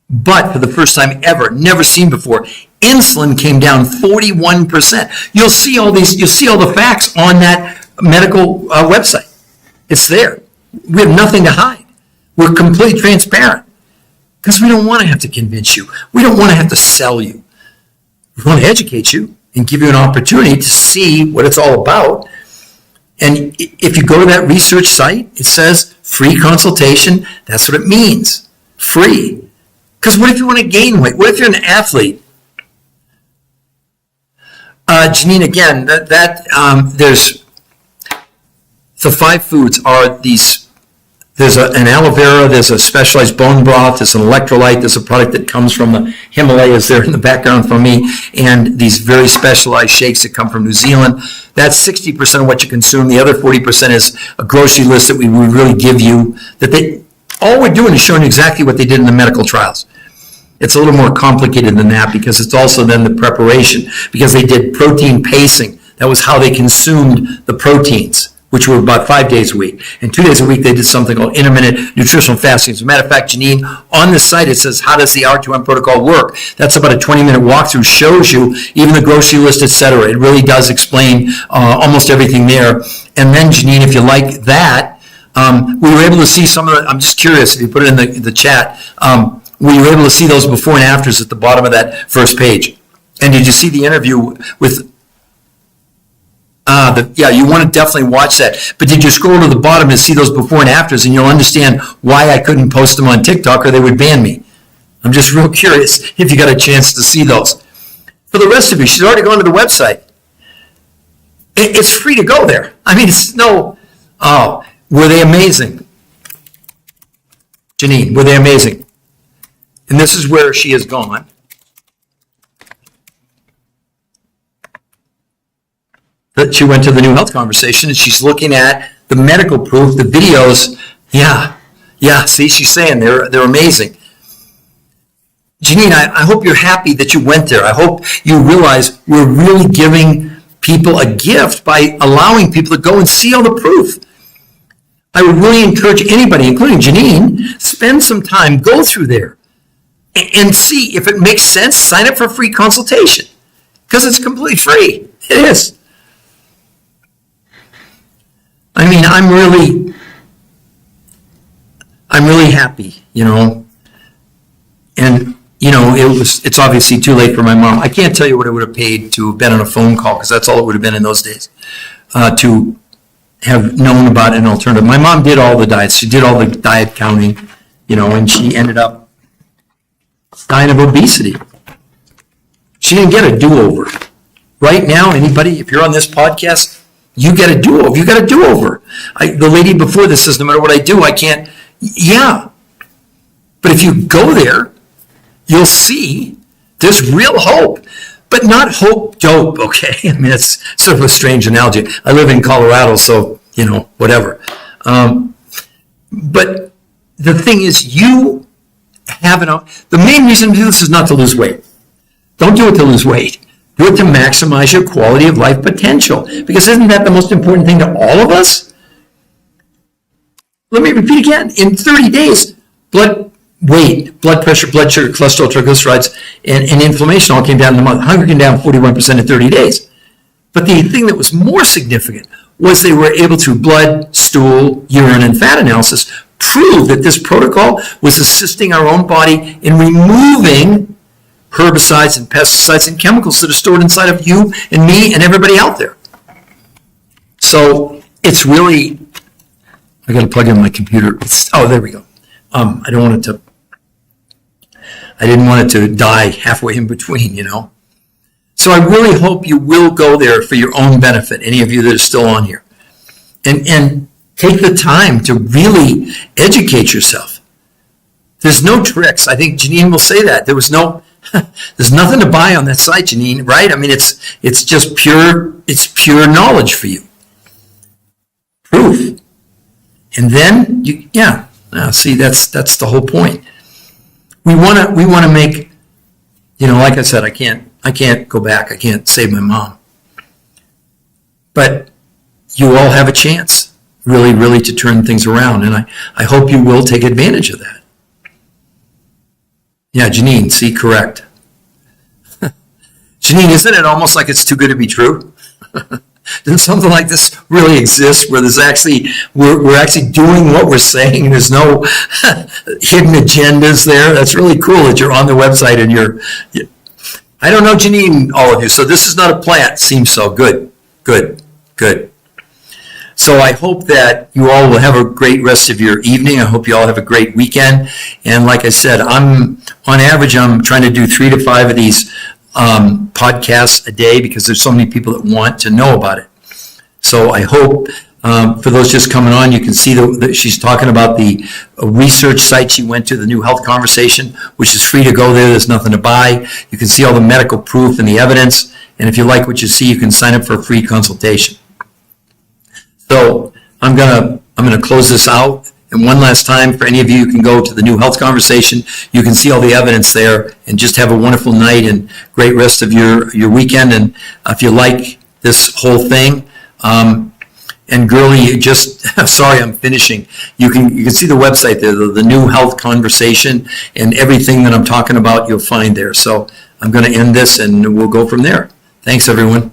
But for the first time ever, never seen before, insulin came down 41%. You'll see all the facts on that medical website. It's there. We have nothing to hide. We're completely transparent because we don't want to have to convince you. We don't want to have to sell you. We want to educate you and give you an opportunity to see what it's all about. And if you go to that research site, it says free consultation. That's what it means. Free. Because what if you want to gain weight? What if you're an athlete? Janine, again, there's the 5 foods are these. There's an aloe vera, there's a specialized bone broth, there's an electrolyte, there's a product that comes from the Himalayas there in the background from me, and these very specialized shakes that come from New Zealand. That's 60% of what you consume. The other 40% is a grocery list that we would really give you. All we're doing is showing you exactly what they did in the medical trials. It's a little more complicated than that because it's also then the preparation, because they did protein pacing. That was how they consumed the proteins, which were about 5 days a week. And 2 days a week, they did something called intermittent nutritional fasting. As a matter of fact, Janine, on the site, it says, how does the R2M protocol work? That's about a 20-minute walkthrough, shows you even the grocery list, et cetera. It really does explain almost everything there. And then, Janine, if you like that, we were able to see some of the, I'm just curious if you put it in the chat, we were able to see those before and afters at the bottom of that first page. And did you see the interview with, you want to definitely watch that. But did you scroll to the bottom and see those before and afters, and you'll understand why I couldn't post them on TikTok or they would ban me. I'm just real curious if you got a chance to see those. For the rest of you, she's already gone to the website. It's free to go there. I mean, were they amazing? Janine, were they amazing? And this is where she has gone. She went to the New Health Conversation, and she's looking at the medical proof, the videos. Yeah, see, she's saying they're amazing. Janine, I hope you're happy that you went there. I hope you realize we're really giving people a gift by allowing people to go and see all the proof. I would really encourage anybody, including Janine, spend some time, go through there, and see if it makes sense. Sign up for a free consultation because it's completely free. It is. I mean, I'm really happy, and it's obviously too late for my mom. I can't tell you what it would have paid to have been on a phone call, because that's all it would have been in those days, to have known about an alternative. My mom did all the diets. She did all the diet counting, and she ended up dying of obesity. She didn't get a do-over. Right now, anybody, if you're on this podcast, you get a do-over. You got a do-over. The lady before this says, no matter what I do, I can't. Yeah. But if you go there, you'll see there's real hope. But not hope dope, okay? I mean, that's sort of a strange analogy. I live in Colorado, so, whatever. But the thing is, you have the main reason to do this is not to lose weight. Don't do it to lose weight. Do it to maximize your quality of life potential. Because isn't that the most important thing to all of us? Let me repeat again. In 30 days, blood pressure, blood sugar, cholesterol, triglycerides, and inflammation all came down in a month. Hunger came down 41% in 30 days. But the thing that was more significant was they were able to blood, stool, urine, and fat analysis prove that this protocol was assisting our own body in removing herbicides and pesticides and chemicals that are stored inside of you and me and everybody out there. So it's really, I got to plug in my computer. There we go. I didn't want it to die halfway in between, So I really hope you will go there for your own benefit, any of you that are still on here. And take the time to really educate yourself. There's no tricks. I think Janine will say that. There was no There's nothing to buy on that site, Janine, right? I mean, it's just pure knowledge for you. Proof. And then see, that's the whole point. We want to make, like I said, I can't go back. I can't save my mom. But you all have a chance, really, really, to turn things around. And I hope you will take advantage of that. Yeah, Janine, see, correct. Janine, isn't it almost like it's too good to be true? Doesn't something like this really exist where there's we're actually doing what we're saying and there's no hidden agendas there? That's really cool that you're on the website and I don't know, Janine, all of you. So this is not a plant. Seems so good. So I hope that you all will have a great rest of your evening. I hope you all have a great weekend. And like I said, on average, I'm trying to do 3 to 5 of these podcasts a day because there's so many people that want to know about it. So I hope for those just coming on, you can see that she's talking about the research site she went to, the New Health Conversation, which is free to go there. There's nothing to buy. You can see all the medical proof and the evidence. And if you like what you see, you can sign up for a free consultation. So I'm gonna close this out. And one last time, for any of you, you can go to the New Health Conversation. You can see all the evidence there and just have a wonderful night and great rest of your weekend. And if you like this whole thing, and girlie, you just, sorry, I'm finishing. You can see the website there, the New Health Conversation, and everything that I'm talking about, you'll find there. So I'm going to end this and we'll go from there. Thanks, everyone.